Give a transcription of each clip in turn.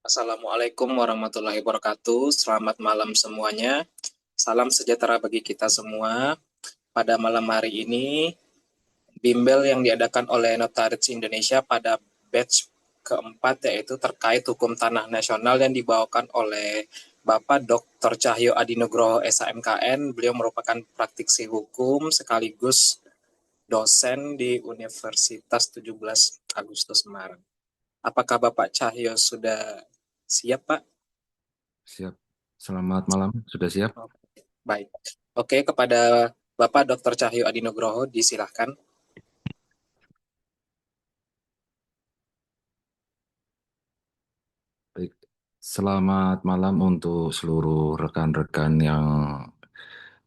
Assalamualaikum warahmatullahi wabarakatuh. Selamat malam semuanya. Salam sejahtera bagi kita semua. Pada malam hari ini, bimbel yang diadakan oleh Notaris Indonesia pada batch keempat yaitu terkait hukum tanah nasional yang dibawakan oleh Bapak Dr. Cahyo Adinugroho SHMKN. Beliau merupakan praktisi hukum sekaligus dosen di Universitas 17 Agustus Semarang. Apakah Bapak Cahyo sudah siap, Pak? Siap. Selamat malam. Sudah siap? Oke, baik. Oke, kepada Bapak Dr. Cahyo Adinugroho, disilahkan. Baik. Selamat malam untuk seluruh rekan-rekan yang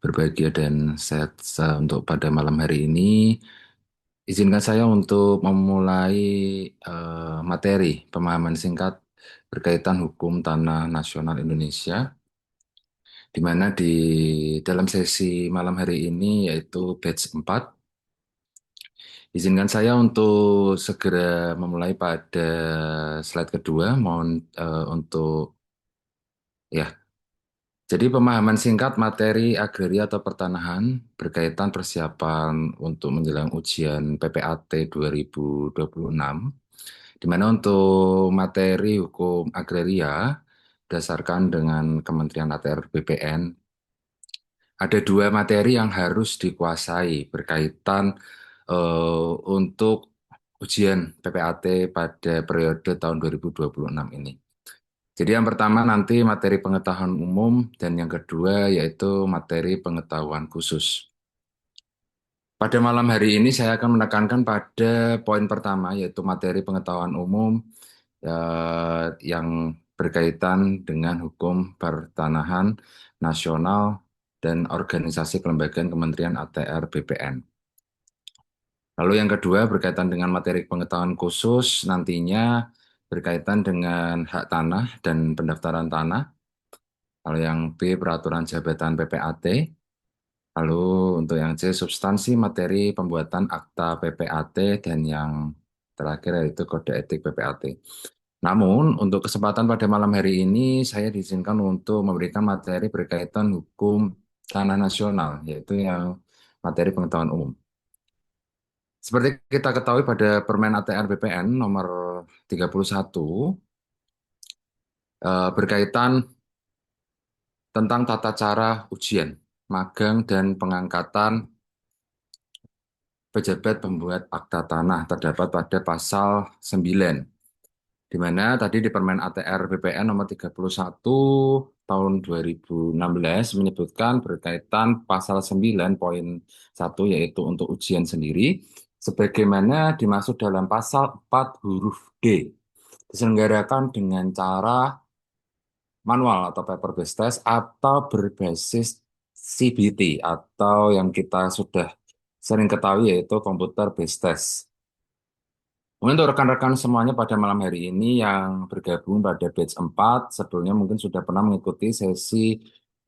berbahagia dan sehat untuk pada malam hari ini. Izinkan saya untuk memulai materi pemahaman singkat berkaitan hukum tanah nasional Indonesia, di mana di dalam sesi malam hari ini yaitu batch 4. Izinkan saya untuk segera memulai pada slide kedua. Mohon untuk ya. Jadi pemahaman singkat materi agraria atau pertanahan berkaitan persiapan untuk menjelang ujian PPAT 2026, di mana untuk materi hukum agraria berdasarkan dengan Kementerian ATR BPN ada dua materi yang harus dikuasai berkaitan untuk ujian PPAT pada periode tahun 2026 ini. Jadi yang pertama nanti materi pengetahuan umum dan yang kedua yaitu materi pengetahuan khusus. Pada malam hari ini saya akan menekankan pada poin pertama yaitu materi pengetahuan umum yang berkaitan dengan hukum pertanahan nasional dan organisasi kelembagaan Kementerian ATR BPN. Lalu yang kedua berkaitan dengan materi pengetahuan khusus nantinya berkaitan dengan hak tanah dan pendaftaran tanah. Lalu yang B, peraturan jabatan PPAT. Lalu untuk yang C, substansi materi pembuatan akta PPAT. Dan yang terakhir yaitu kode etik PPAT. Namun, untuk kesempatan pada malam hari ini, saya diizinkan untuk memberikan materi berkaitan hukum tanah nasional, yaitu yang materi pengetahuan umum. Seperti kita ketahui pada Permen ATR BPN nomor 31, berkaitan tentang tata cara ujian, magang, dan pengangkatan pejabat pembuat akta tanah terdapat pada pasal 9, di mana tadi di Permen ATR BPN nomor 31 tahun 2016 menyebutkan berkaitan pasal 9.1 yaitu untuk ujian sendiri, sebagaimana dimaksud dalam pasal 4 huruf D, diselenggarakan dengan cara manual atau paper based test atau berbasis CBT atau yang kita sudah sering ketahui yaitu komputer based test. Mungkin untuk rekan-rekan semuanya pada malam hari ini yang bergabung pada batch 4 sebelumnya mungkin sudah pernah mengikuti sesi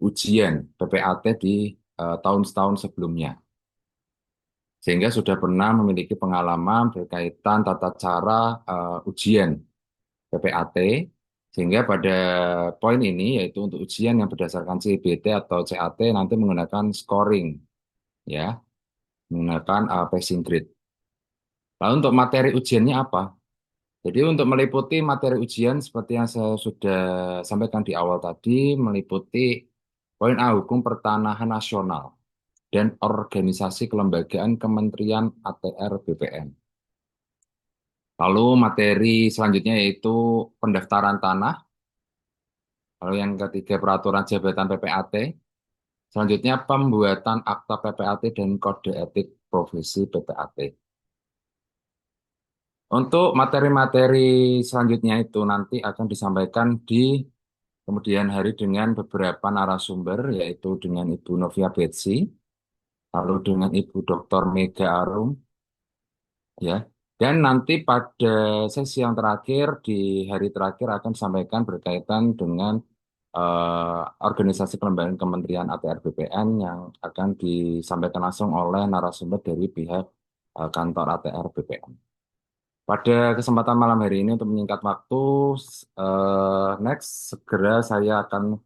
ujian PPAT di tahun-tahun sebelumnya. Sehingga sudah pernah memiliki pengalaman berkaitan tata cara ujian PPAT, sehingga pada poin ini yaitu untuk ujian yang berdasarkan CBT atau CAT nanti menggunakan scoring, ya, menggunakan passing grade. Lalu untuk materi ujiannya apa? Jadi untuk meliputi materi ujian seperti yang saya sudah sampaikan di awal tadi, meliputi poin A hukum pertanahan nasional dan organisasi kelembagaan Kementerian ATR BPN. Lalu materi selanjutnya yaitu pendaftaran tanah. Lalu yang ketiga peraturan jabatan PPAT. Selanjutnya pembuatan akta PPAT dan kode etik profesi PPAT. Untuk materi-materi selanjutnya itu nanti akan disampaikan di kemudian hari dengan beberapa narasumber, yaitu dengan Ibu Novia Betsi, lalu dengan Ibu Dr. Mega Arum, ya. Dan nanti pada sesi yang terakhir, di hari terakhir akan disampaikan berkaitan dengan organisasi kelembagaan Kementerian ATR BPN yang akan disampaikan langsung oleh narasumber dari pihak kantor ATR BPN. Pada kesempatan malam hari ini untuk menyingkat waktu, next segera saya akan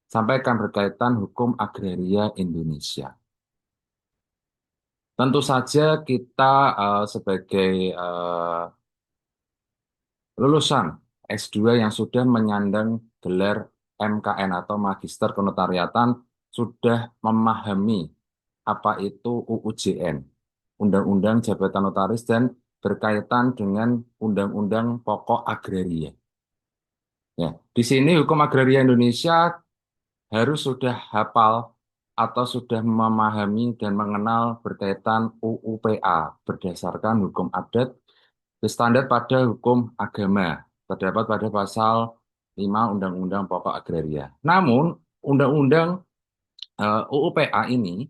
sampaikan berkaitan hukum agraria Indonesia. Tentu saja kita sebagai lulusan S2 yang sudah menyandang gelar MKN atau Magister Kenotariatan sudah memahami apa itu UUJN, Undang-Undang Jabatan Notaris dan berkaitan dengan Undang-Undang Pokok Agraria. Ya, di sini hukum agraria Indonesia harus sudah hafal atau sudah memahami dan mengenal berkaitan UUPA berdasarkan hukum adat berstandar pada hukum agama terdapat pada pasal 5 Undang-Undang Pokok Agraria. Namun Undang-Undang UUPA ini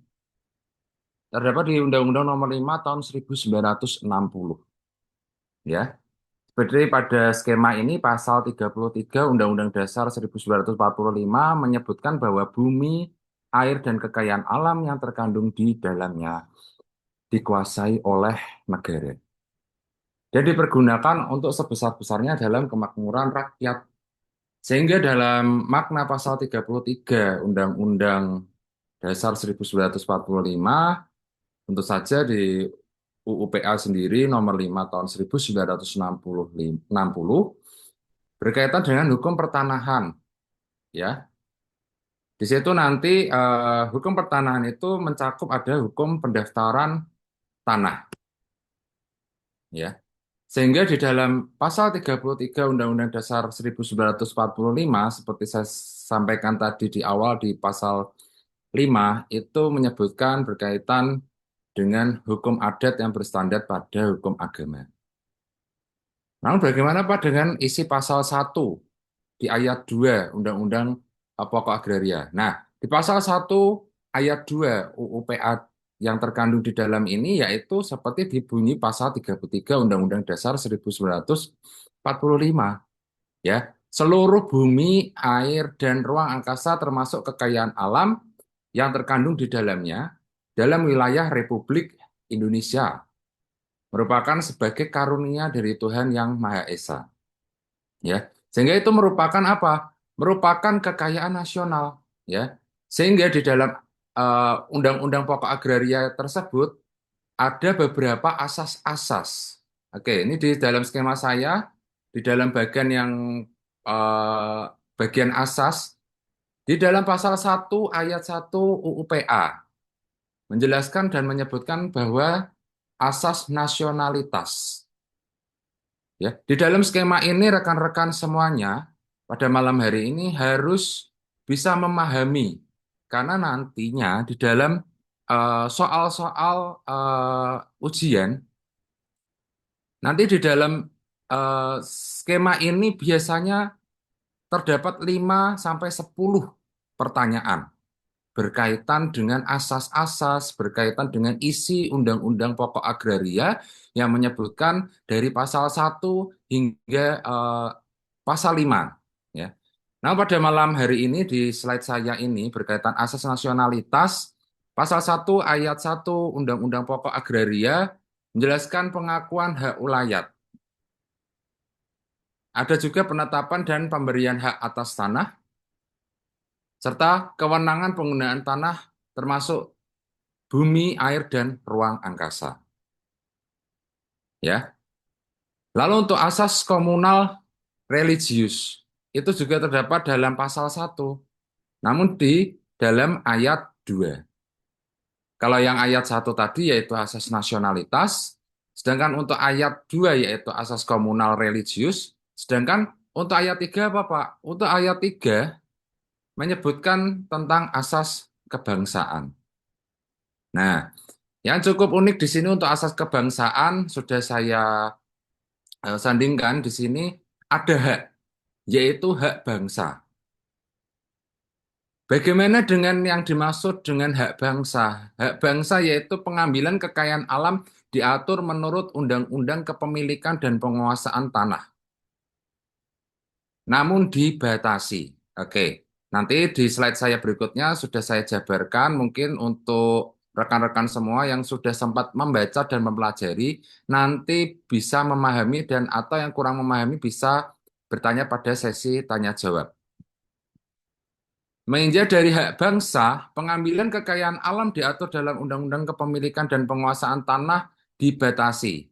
terdapat di Undang-Undang Nomor 5 Tahun 1960 ya. Seperti pada skema ini, pasal 33 Undang-Undang Dasar 1945 menyebutkan bahwa bumi, air, dan kekayaan alam yang terkandung di dalamnya dikuasai oleh negara dan dipergunakan untuk sebesar-besarnya dalam kemakmuran rakyat. Sehingga dalam makna pasal 33 Undang-Undang Dasar 1945, tentu saja di UUPA sendiri nomor 5 tahun 1960 berkaitan dengan hukum pertanahan ya. Di situ nanti hukum pertanahan itu mencakup ada hukum pendaftaran tanah ya. Sehingga di dalam pasal 33 Undang-Undang Dasar 1945 seperti saya sampaikan tadi di awal di pasal 5 itu menyebutkan berkaitan dengan hukum adat yang berstandar pada hukum agama. Namun bagaimana Pak dengan isi pasal 1 di ayat 2 Undang-Undang Pokok Agraria. Nah, di pasal 1 ayat 2 UUPA yang terkandung di dalam ini yaitu seperti dibunyi pasal 33 Undang-Undang Dasar 1945 ya. Seluruh bumi, air dan ruang angkasa termasuk kekayaan alam yang terkandung di dalamnya dalam wilayah Republik Indonesia merupakan sebagai karunia dari Tuhan yang Maha Esa. Ya, sehingga itu merupakan apa? Merupakan kekayaan nasional, ya. Sehingga di dalam Undang-Undang Pokok Agraria tersebut ada beberapa asas-asas. Oke, ini di dalam skema saya, di dalam bagian yang eh, bagian asas, di dalam pasal 1 ayat 1 UUPA menjelaskan dan menyebutkan bahwa asas nasionalitas. Ya, di dalam skema ini rekan-rekan semuanya pada malam hari ini harus bisa memahami karena nantinya di dalam soal-soal ujian nanti di dalam skema ini biasanya terdapat 5 sampai 10 pertanyaan berkaitan dengan asas-asas, berkaitan dengan isi Undang-Undang Pokok Agraria yang menyebutkan dari pasal 1 hingga pasal 5. Ya. Nah, pada malam hari ini di slide saya ini berkaitan asas nasionalitas, pasal 1 ayat 1 Undang-Undang Pokok Agraria menjelaskan pengakuan hak ulayat. Ada juga penetapan dan pemberian hak atas tanah, serta kewenangan penggunaan tanah termasuk bumi, air, dan ruang angkasa. Ya. Lalu untuk asas komunal religius, itu juga terdapat dalam pasal 1, namun di dalam ayat 2. Kalau yang ayat 1 tadi yaitu asas nasionalitas, sedangkan untuk ayat 2 yaitu asas komunal religius, sedangkan untuk ayat 3 apa Pak? Untuk ayat 3 menyebutkan tentang asas kebangsaan. Nah, yang cukup unik di sini untuk asas kebangsaan sudah saya sandingkan di sini ada hak, yaitu hak bangsa. Bagaimana dengan yang dimaksud dengan hak bangsa? Hak bangsa yaitu pengambilan kekayaan alam diatur menurut Undang-Undang Kepemilikan dan Penguasaan Tanah. Namun dibatasi. Oke, nanti di slide saya berikutnya sudah saya jabarkan mungkin untuk rekan-rekan semua yang sudah sempat membaca dan mempelajari nanti bisa memahami dan atau yang kurang memahami bisa bertanya pada sesi tanya jawab. Menginjak dari hak bangsa, pengambilan kekayaan alam diatur dalam Undang-Undang Kepemilikan dan Penguasaan Tanah dibatasi.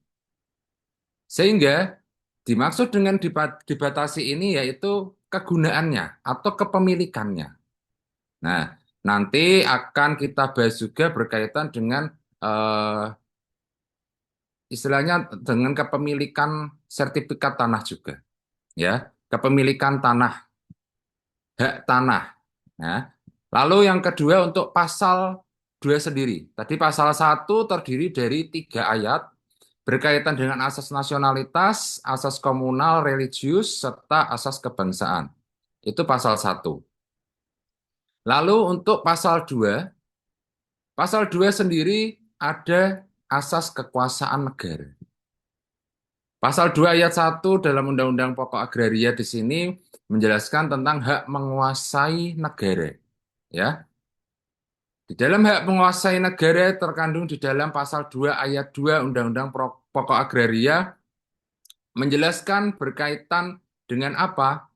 Sehingga dimaksud dengan dibatasi ini yaitu kegunaannya atau kepemilikannya. Nah, nanti akan kita bahas juga berkaitan dengan eh, istilahnya dengan kepemilikan sertifikat tanah juga, ya, kepemilikan tanah, hak tanah. Nah, lalu yang kedua untuk pasal 2 sendiri. Tadi pasal 1 terdiri dari 3 ayat berkaitan dengan asas nasionalitas, asas komunal, religius, serta asas kebangsaan. Itu pasal 1. Lalu untuk pasal 2 sendiri ada asas kekuasaan negara. Pasal 2 ayat 1 dalam Undang-Undang Pokok Agraria di sini menjelaskan tentang hak menguasai negara. Ya, di dalam hak menguasai negara terkandung di dalam pasal 2 ayat 2 Undang-Undang Pokok Agraria menjelaskan berkaitan dengan apa?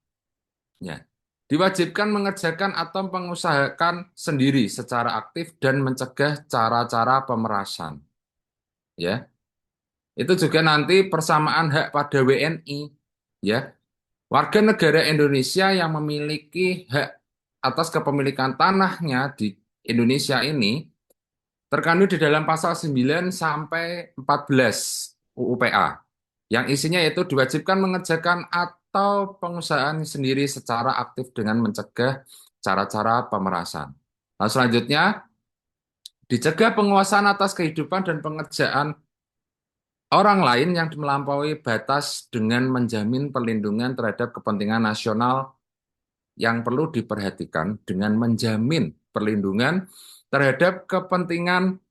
Ya, diwajibkan mengerjakan atau mengusahakan sendiri secara aktif dan mencegah cara-cara pemerasan. Ya, itu juga nanti persamaan hak pada WNI. Ya, warga negara Indonesia yang memiliki hak atas kepemilikan tanahnya di Indonesia ini terkandung di dalam pasal 9 sampai 14 UU PA yang isinya yaitu diwajibkan mengerjakan atau pengusahaan sendiri secara aktif dengan mencegah cara-cara pemerasan. Nah, selanjutnya dicegah penguasaan atas kehidupan dan pengerjaan orang lain yang melampaui batas dengan menjamin perlindungan terhadap kepentingan nasional yang perlu diperhatikan dengan menjamin perlindungan terhadap kepentingan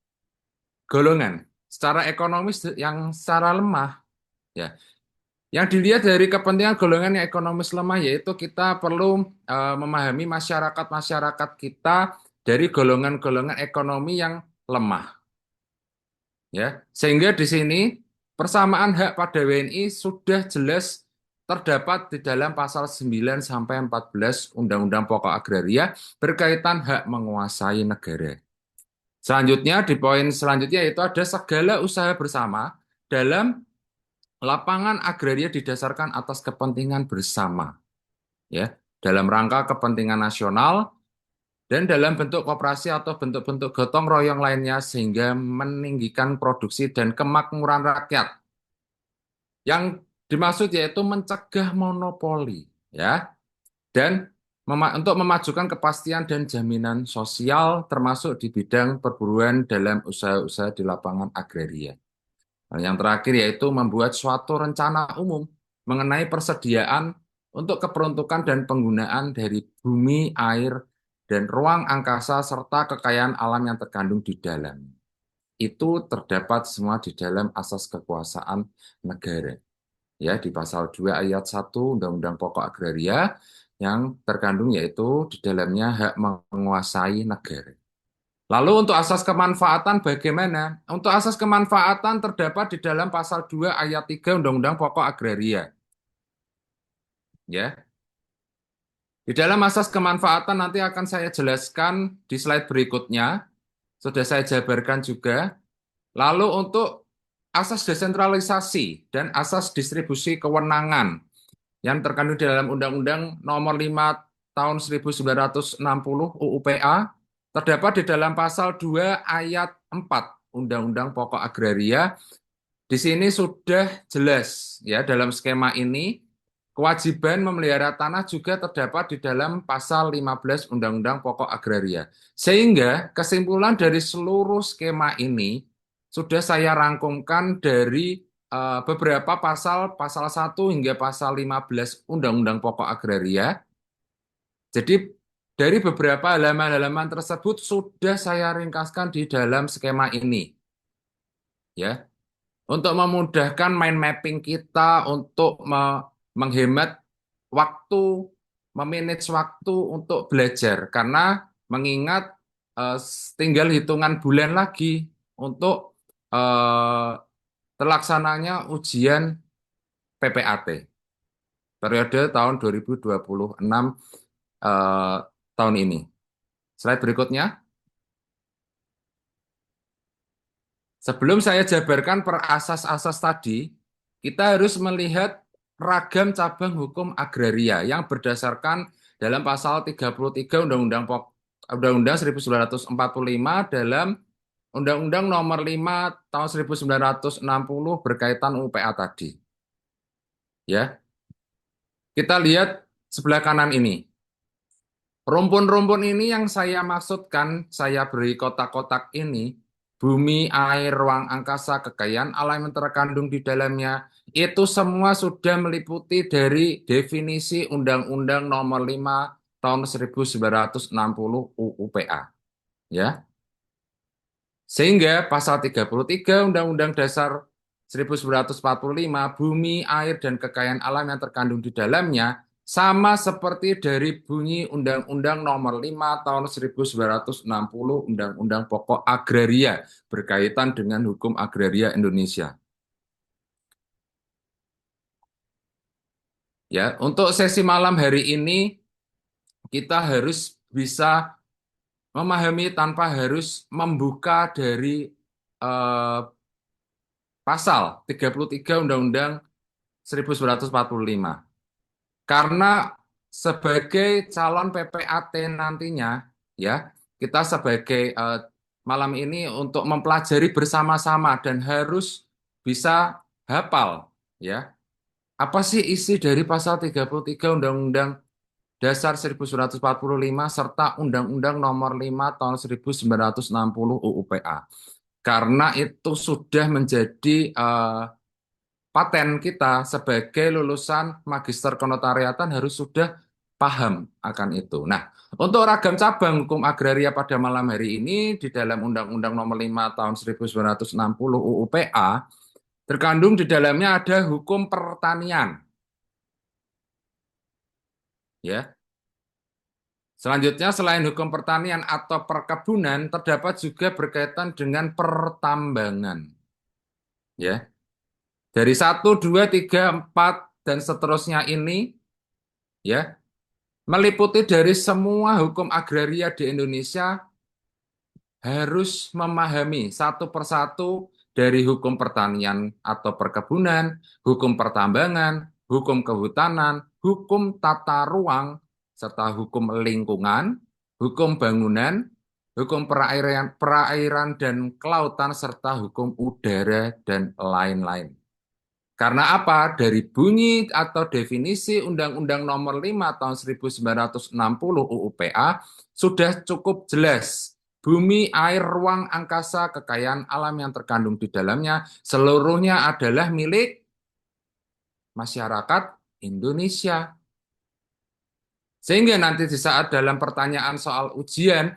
golongan secara ekonomis yang secara lemah, ya. Yang dilihat dari kepentingan golongan yang ekonomis lemah yaitu kita perlu memahami masyarakat-masyarakat kita dari golongan-golongan ekonomi yang lemah, ya. Sehingga di sini persamaan hak pada WNI sudah jelas terdapat di dalam pasal 9 sampai 14 Undang-Undang Pokok Agraria berkaitan hak menguasai negara. Selanjutnya di poin selanjutnya yaitu ada segala usaha bersama dalam lapangan agraria didasarkan atas kepentingan bersama, ya, dalam rangka kepentingan nasional dan dalam bentuk koperasi atau bentuk-bentuk gotong royong lainnya sehingga meninggikan produksi dan kemakmuran rakyat. Yang dimaksud yaitu mencegah monopoli, ya, dan untuk memajukan kepastian dan jaminan sosial termasuk di bidang perburuan dalam usaha-usaha di lapangan agraria. Nah, yang terakhir yaitu membuat suatu rencana umum mengenai persediaan untuk keperuntukan dan penggunaan dari bumi, air, dan ruang angkasa serta kekayaan alam yang terkandung di dalam. Itu terdapat semua di dalam asas kekuasaan negara. Ya, di pasal 2 ayat 1 Undang-Undang Pokok Agraria yang terkandung yaitu di dalamnya hak menguasai negara. Lalu untuk asas kemanfaatan bagaimana? Untuk asas kemanfaatan terdapat di dalam pasal 2 ayat 3 Undang-Undang Pokok Agraria. Ya. Di dalam asas kemanfaatan nanti akan saya jelaskan di slide berikutnya. Sudah saya jabarkan juga. Lalu untuk asas desentralisasi dan asas distribusi kewenangan yang terkandung di dalam Undang-Undang Nomor 5 Tahun 1960 UUPA terdapat di dalam pasal 2 ayat 4 Undang-Undang Pokok Agraria. Di sini sudah jelas ya dalam skema ini kewajiban memelihara tanah juga terdapat di dalam pasal 15 Undang-Undang Pokok Agraria. Sehingga kesimpulan dari seluruh skema ini sudah saya rangkumkan dari beberapa pasal 1 hingga pasal 15 Undang-Undang Pokok Agraria. Jadi dari beberapa halaman-halaman tersebut sudah saya ringkaskan di dalam skema ini. Ya, untuk memudahkan mind mapping kita untuk menghemat waktu, memanage waktu untuk belajar. Karena mengingat eh, tinggal hitungan bulan lagi untuk eh, terlaksananya ujian PPAT periode tahun 2026 eh, tahun ini. Slide berikutnya. Sebelum saya jabarkan per asas-asas tadi, kita harus melihat ragam cabang hukum agraria yang berdasarkan dalam pasal 33 Undang-Undang 1945 dalam Undang-Undang Nomor 5 Tahun 1960 berkaitan UPA tadi. Ya, kita lihat sebelah kanan ini. Rumpun-rumpun ini yang saya maksudkan, saya beri kotak-kotak ini, bumi, air, ruang angkasa, kekayaan alam yang terkandung di dalamnya, itu semua sudah meliputi dari definisi Undang-Undang Nomor 5 Tahun 1960 UUPA. Ya. Sehingga pasal 33 Undang-Undang Dasar 1945, bumi, air, dan kekayaan alam yang terkandung di dalamnya sama seperti dari bunyi Undang-Undang Nomor 5 Tahun 1960 Undang-Undang Pokok Agraria berkaitan dengan hukum agraria Indonesia. Ya, untuk sesi malam hari ini kita harus bisa memahami tanpa harus membuka dari eh, pasal 33 Undang-Undang 1945. Karena sebagai calon PPAT nantinya, ya, kita sebagai malam ini untuk mempelajari bersama-sama dan harus bisa hafal, ya. Apa sih isi dari pasal 33 Undang-Undang Dasar 1945 serta Undang-Undang Nomor 5 Tahun 1960 UUPA? Karena itu sudah menjadi paten kita sebagai lulusan magister kenotariatan harus sudah paham akan itu. Nah, untuk ragam cabang hukum agraria pada malam hari ini di dalam Undang-Undang Nomor 5 Tahun 1960 UUPA terkandung di dalamnya ada hukum pertanian, ya. Selanjutnya selain hukum pertanian atau perkebunan terdapat juga berkaitan dengan pertambangan, ya. Dari 1, 2, 3, 4 dan seterusnya ini, ya, meliputi dari semua hukum agraria di Indonesia harus memahami satu persatu dari hukum pertanian atau perkebunan, hukum pertambangan, hukum kehutanan, hukum tata ruang, serta hukum lingkungan, hukum bangunan, hukum perairan dan kelautan, serta hukum udara dan lain-lain. Karena apa? Dari bunyi atau definisi Undang-Undang Nomor 5 Tahun 1960 UUPA sudah cukup jelas. Bumi, air, ruang, angkasa, kekayaan alam yang terkandung di dalamnya seluruhnya adalah milik masyarakat Indonesia. Sehingga nanti di saat dalam pertanyaan soal ujian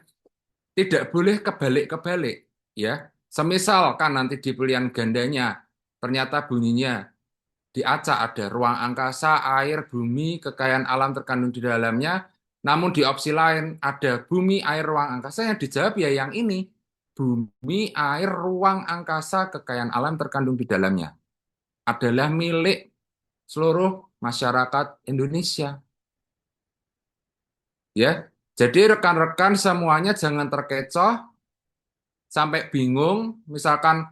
tidak boleh kebalik-kebalik, ya. Semisal kan nanti di pilihan gandanya ternyata bunyinya di acak ada ruang angkasa, air, bumi, kekayaan alam terkandung di dalamnya. Namun di opsi lain ada bumi, air, ruang angkasa, yang dijawab ya yang ini. Bumi, air, ruang angkasa, kekayaan alam terkandung di dalamnya adalah milik seluruh masyarakat Indonesia. Ya, jadi rekan-rekan semuanya jangan terkecoh sampai bingung, misalkan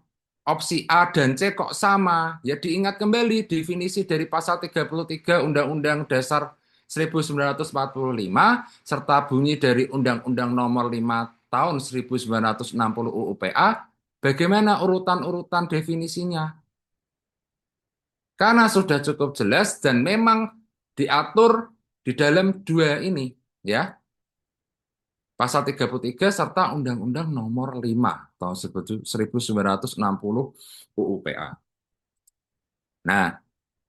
opsi A dan C kok sama, ya diingat kembali definisi dari pasal 33 Undang-Undang Dasar 1945 serta bunyi dari Undang-Undang Nomor 5 Tahun 1960 UUPA, bagaimana urutan-urutan definisinya? Karena sudah cukup jelas dan memang diatur di dalam dua ini, ya. Pasal 33 serta Undang-Undang Nomor 5 tahun 1960 UUPA. Nah,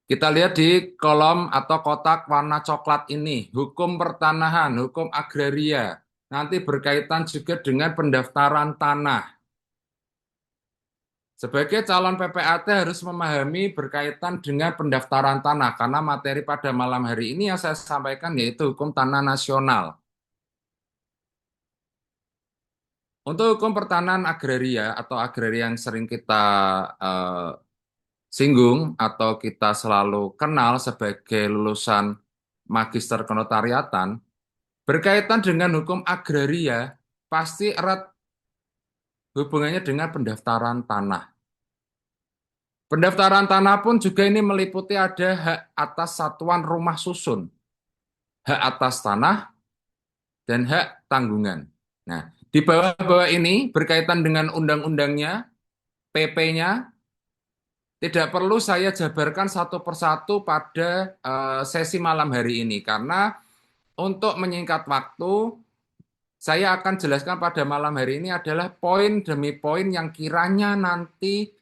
kita lihat di kolom atau kotak warna coklat ini, hukum pertanahan, hukum agraria. Nanti berkaitan juga dengan pendaftaran tanah. Sebagai calon PPAT harus memahami berkaitan dengan pendaftaran tanah, karena materi pada malam hari ini yang saya sampaikan yaitu hukum tanah nasional. Untuk hukum pertanahan agraria atau agraria yang sering kita eh, singgung atau kita selalu kenal sebagai lulusan magister kenotariatan, berkaitan dengan hukum agraria, pasti erat hubungannya dengan pendaftaran tanah. Pendaftaran tanah pun juga ini meliputi ada hak atas satuan rumah susun, hak atas tanah, dan hak tanggungan. Nah, di bawah-bawah ini berkaitan dengan undang-undangnya, PP-nya, tidak perlu saya jabarkan satu persatu pada sesi malam hari ini, karena untuk menyingkat waktu, saya akan jelaskan pada malam hari ini adalah poin demi poin yang kiranya nanti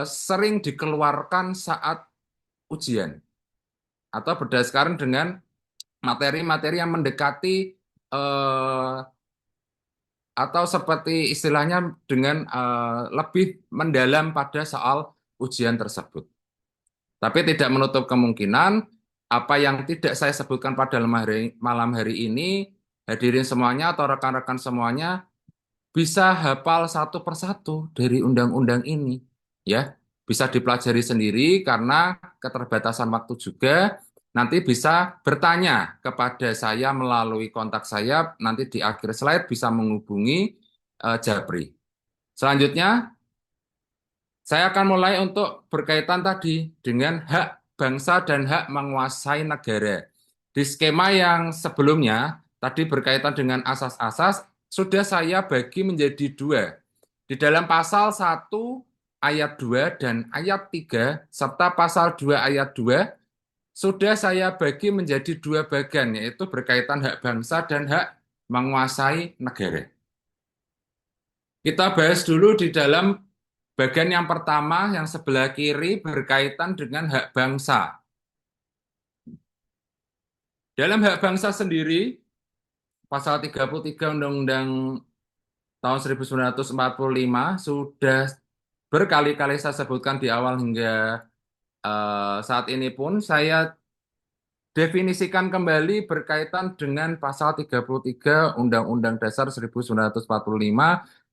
sering dikeluarkan saat ujian atau berdasarkan dengan materi-materi yang mendekati eh, atau seperti istilahnya dengan lebih mendalam pada soal ujian tersebut. Tapi tidak menutup kemungkinan apa yang tidak saya sebutkan pada malam hari ini, hadirin semuanya atau rekan-rekan semuanya bisa hafal satu persatu dari undang-undang ini, ya. Bisa dipelajari sendiri karena keterbatasan waktu juga. Nanti bisa bertanya kepada saya melalui kontak saya, nanti di akhir slide bisa menghubungi Japri. Selanjutnya, saya akan mulai untuk berkaitan tadi dengan hak bangsa dan hak menguasai negara. Di skema yang sebelumnya, tadi berkaitan dengan asas-asas, sudah saya bagi menjadi dua. Di dalam pasal 1 ayat 2 dan ayat 3, serta pasal 2 ayat 2, sudah saya bagi menjadi dua bagian, yaitu berkaitan hak bangsa dan hak menguasai negara. Kita bahas dulu di dalam bagian yang pertama, yang sebelah kiri berkaitan dengan hak bangsa. Dalam hak bangsa sendiri, pasal 33 Undang-Undang tahun 1945 sudah berkali-kali saya sebutkan di awal hingga saat ini pun saya definisikan kembali berkaitan dengan pasal 33 Undang-Undang Dasar 1945,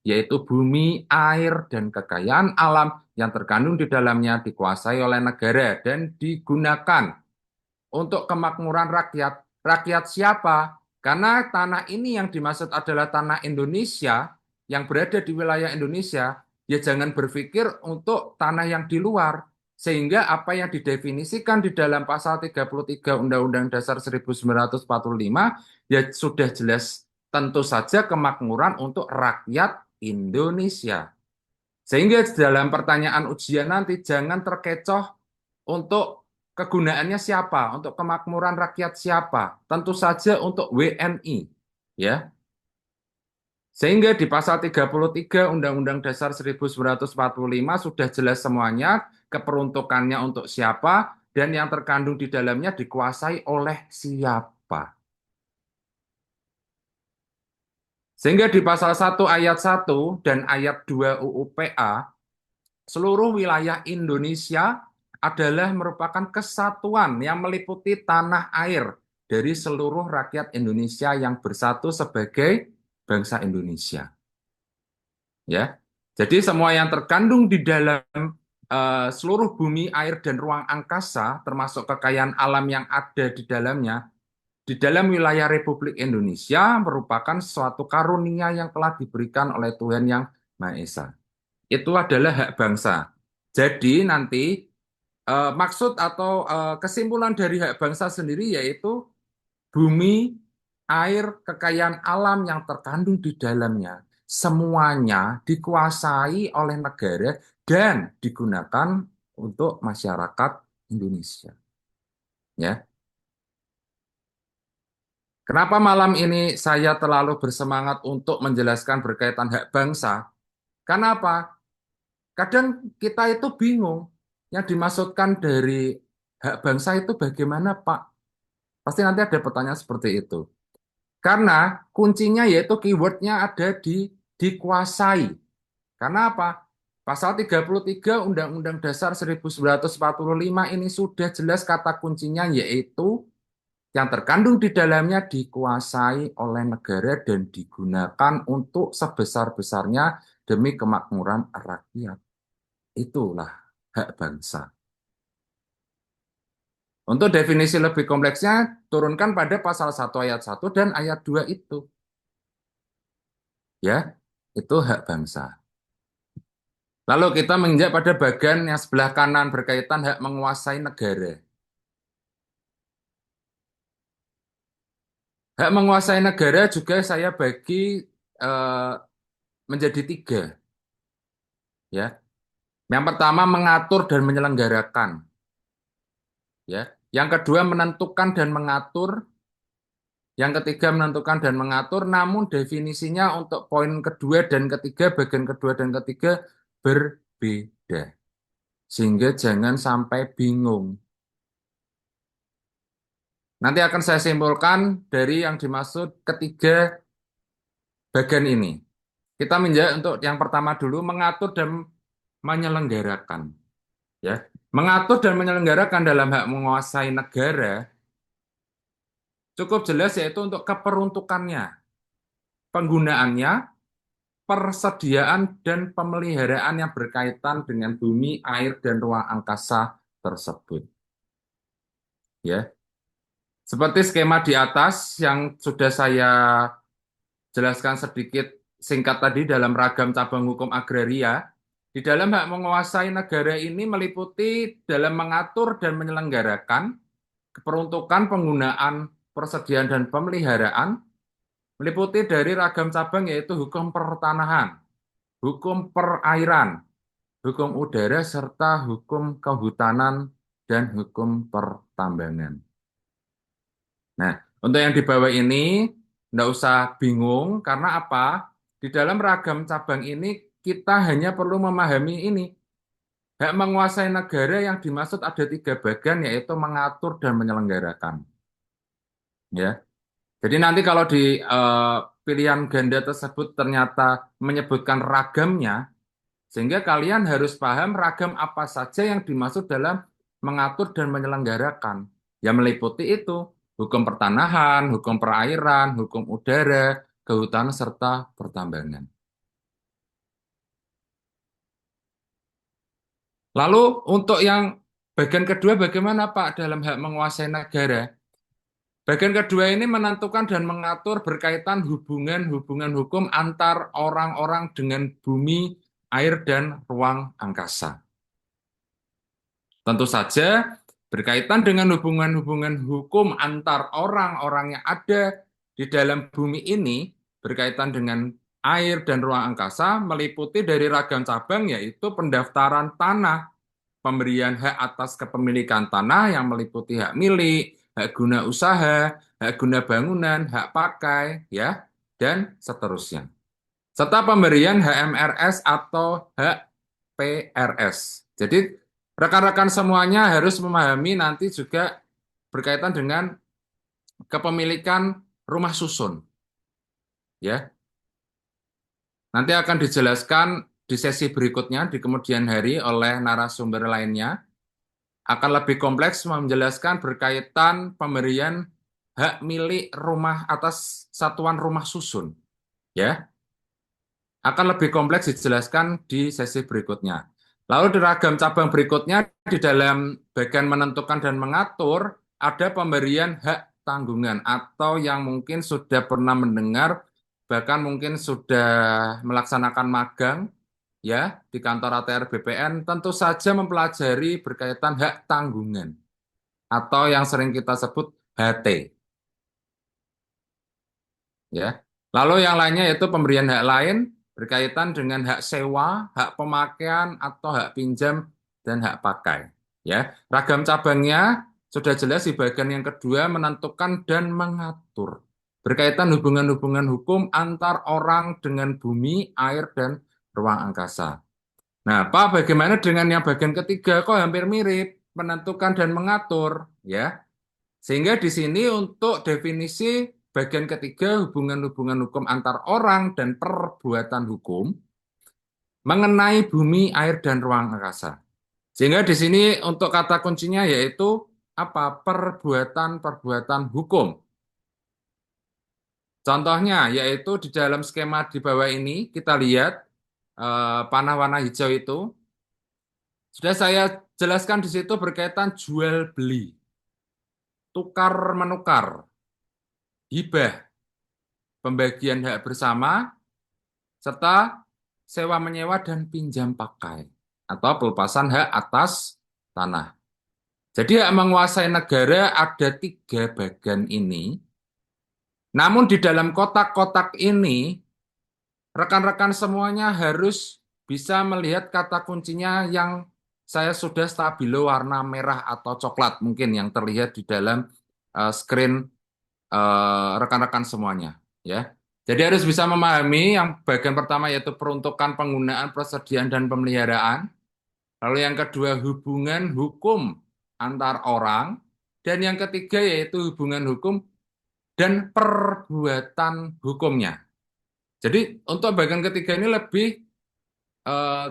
yaitu bumi, air, dan kekayaan alam yang terkandung di dalamnya dikuasai oleh negara dan digunakan untuk kemakmuran rakyat. Rakyat siapa? Karena tanah ini yang dimaksud adalah tanah Indonesia yang berada di wilayah Indonesia, ya jangan berpikir untuk tanah yang di luar. Sehingga apa yang didefinisikan di dalam pasal 33 Undang-Undang Dasar 1945 ya sudah jelas tentu saja kemakmuran untuk rakyat Indonesia. Sehingga dalam pertanyaan ujian nanti jangan terkecoh untuk kegunaannya siapa, untuk kemakmuran rakyat siapa. Tentu saja untuk WNI, ya. Sehingga di pasal 33 Undang-Undang Dasar 1945 sudah jelas semuanya keperuntukannya untuk siapa dan yang terkandung di dalamnya dikuasai oleh siapa. Sehingga di pasal 1 ayat 1 dan ayat 2 UU PA, seluruh wilayah Indonesia adalah merupakan kesatuan yang meliputi tanah air dari seluruh rakyat Indonesia yang bersatu sebagai bangsa Indonesia. Ya, jadi semua yang terkandung di dalam seluruh bumi, air, dan ruang angkasa, termasuk kekayaan alam yang ada di dalamnya, di dalam wilayah Republik Indonesia merupakan suatu karunia yang telah diberikan oleh Tuhan Yang Maha Esa. Itu adalah hak bangsa. Jadi nanti maksud atau kesimpulan dari hak bangsa sendiri yaitu bumi, air, kekayaan alam yang terkandung di dalamnya semuanya dikuasai oleh negara dan digunakan untuk masyarakat Indonesia. Ya. Kenapa malam ini saya terlalu bersemangat untuk menjelaskan berkaitan hak bangsa? Karena apa? Kadang kita itu bingung. Yang dimaksudkan dari hak bangsa itu bagaimana, Pak? Pasti nanti ada pertanyaan seperti itu. Karena kuncinya yaitu keywordnya ada di dikuasai. Karena apa? Pasal 33 Undang-Undang Dasar 1945 ini sudah jelas kata kuncinya yaitu yang terkandung di dalamnya dikuasai oleh negara dan digunakan untuk sebesar-besarnya demi kemakmuran rakyat. Itulah hak bangsa. Untuk definisi lebih kompleksnya, turunkan pada pasal 1 ayat 1 dan ayat 2 itu. Ya, itu hak bangsa. Lalu kita menginjak pada bagian yang sebelah kanan berkaitan hak menguasai negara. Hak menguasai negara juga saya bagi eh, menjadi tiga. Ya, yang pertama mengatur dan menyelenggarakan. Ya, yang kedua menentukan dan mengatur. Yang ketiga menentukan dan mengatur. Namun definisinya untuk poin kedua dan ketiga, bagian kedua dan ketiga berbeda. Sehingga jangan sampai bingung. Nanti akan saya simpulkan dari yang dimaksud ketiga bagian ini. Kita menjawab untuk yang pertama dulu, mengatur dan menyelenggarakan. Ya, mengatur dan menyelenggarakan dalam hak menguasai negara cukup jelas yaitu untuk keperuntukannya, penggunaannya, persediaan dan pemeliharaan yang berkaitan dengan bumi, air, dan ruang angkasa tersebut. Ya, seperti skema di atas yang sudah saya jelaskan sedikit singkat tadi dalam ragam cabang hukum agraria, di dalam hak menguasai negara ini meliputi dalam mengatur dan menyelenggarakan keperuntukan penggunaan persediaan dan pemeliharaan, meliputi dari ragam cabang yaitu hukum pertanahan, hukum perairan, hukum udara, serta hukum kehutanan dan hukum pertambangan. Nah, untuk yang di bawah ini, tidak usah bingung, karena apa? Di dalam ragam cabang ini, kita hanya perlu memahami ini. Hak menguasai negara yang dimaksud ada tiga bagian, yaitu mengatur dan menyelenggarakan. Ya, jadi nanti kalau di pilihan ganda tersebut ternyata menyebutkan ragamnya, sehingga kalian harus paham ragam apa saja yang dimaksud dalam mengatur dan menyelenggarakan. Yang meliputi itu, hukum pertanahan, hukum perairan, hukum udara, kehutanan, serta pertambangan. Lalu untuk yang bagian kedua bagaimana Pak dalam hak menguasai negara? Bagian kedua ini menentukan dan mengatur berkaitan hubungan-hubungan hukum antar orang-orang dengan bumi, air, dan ruang angkasa. Tentu saja berkaitan dengan hubungan-hubungan hukum antar orang-orang yang ada di dalam bumi ini berkaitan dengan air dan ruang angkasa meliputi dari ragam cabang yaitu pendaftaran tanah, pemberian hak atas kepemilikan tanah yang meliputi hak milik, hak guna usaha, hak guna bangunan, hak pakai, ya, dan seterusnya. Serta pemberian HMRS atau hak PRS. Jadi rekan-rekan semuanya harus memahami nanti juga berkaitan dengan kepemilikan rumah susun. Ya, nanti akan dijelaskan di sesi berikutnya di kemudian hari oleh narasumber lainnya. Akan lebih kompleks menjelaskan berkaitan pemberian hak milik rumah atas satuan rumah susun. Ya, akan lebih kompleks dijelaskan di sesi berikutnya. Lalu di ragam cabang berikutnya di dalam bagian menentukan dan mengatur ada pemberian hak tanggungan atau yang mungkin sudah pernah mendengar bahkan mungkin sudah melaksanakan magang ya di kantor ATR BPN tentu saja mempelajari berkaitan hak tanggungan atau yang sering kita sebut HT ya. Lalu yang lainnya yaitu pemberian hak lain berkaitan dengan hak sewa, hak pemakaian atau hak pinjam dan hak pakai. Ya, ragam cabangnya sudah jelas di bagian yang kedua menentukan dan mengatur berkaitan hubungan-hubungan hukum antar orang dengan bumi, air dan ruang angkasa. Nah, Pak, bagaimana dengan yang bagian ketiga? Kok hampir mirip, menentukan dan mengatur, ya. Sehingga di sini untuk definisi bagian ketiga hubungan-hubungan hukum antar orang dan perbuatan hukum mengenai bumi, air, dan ruang angkasa. Sehingga di sini untuk kata kuncinya yaitu apa? Perbuatan-perbuatan hukum. Contohnya yaitu di dalam skema di bawah ini kita lihat panah warna hijau itu sudah saya jelaskan di situ berkaitan jual beli, tukar menukar, hibah, pembagian hak bersama, serta sewa menyewa dan pinjam pakai atau pelepasan hak atas tanah. Jadi hak menguasai negara ada tiga bagian ini. Namun di dalam kotak-kotak ini, rekan-rekan semuanya harus bisa melihat kata kuncinya yang saya sudah stabilo warna merah atau coklat mungkin yang terlihat di dalam screen rekan-rekan semuanya. Ya, jadi harus bisa memahami yang bagian pertama yaitu peruntukan penggunaan, persediaan, dan pemeliharaan. Lalu yang kedua hubungan hukum antar orang. Dan yang ketiga yaitu hubungan hukum dan perbuatan hukumnya. Jadi untuk bagian ketiga ini lebih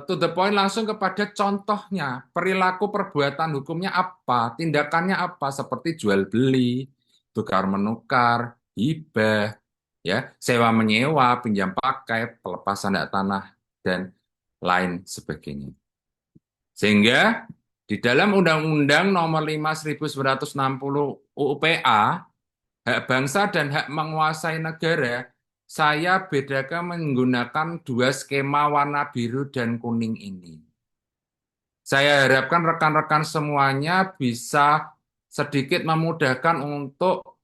to the point langsung kepada contohnya, perilaku perbuatan hukumnya apa, tindakannya apa, seperti jual beli, tukar menukar, hibah, ya, sewa menyewa, pinjam pakai, pelepasan hak tanah, dan lain sebagainya. Sehingga di dalam Undang-Undang Nomor 5 1960 UUPA, hak bangsa dan hak menguasai negara, saya bedakan menggunakan dua skema warna biru dan kuning ini. Saya harapkan rekan-rekan semuanya bisa sedikit memudahkan untuk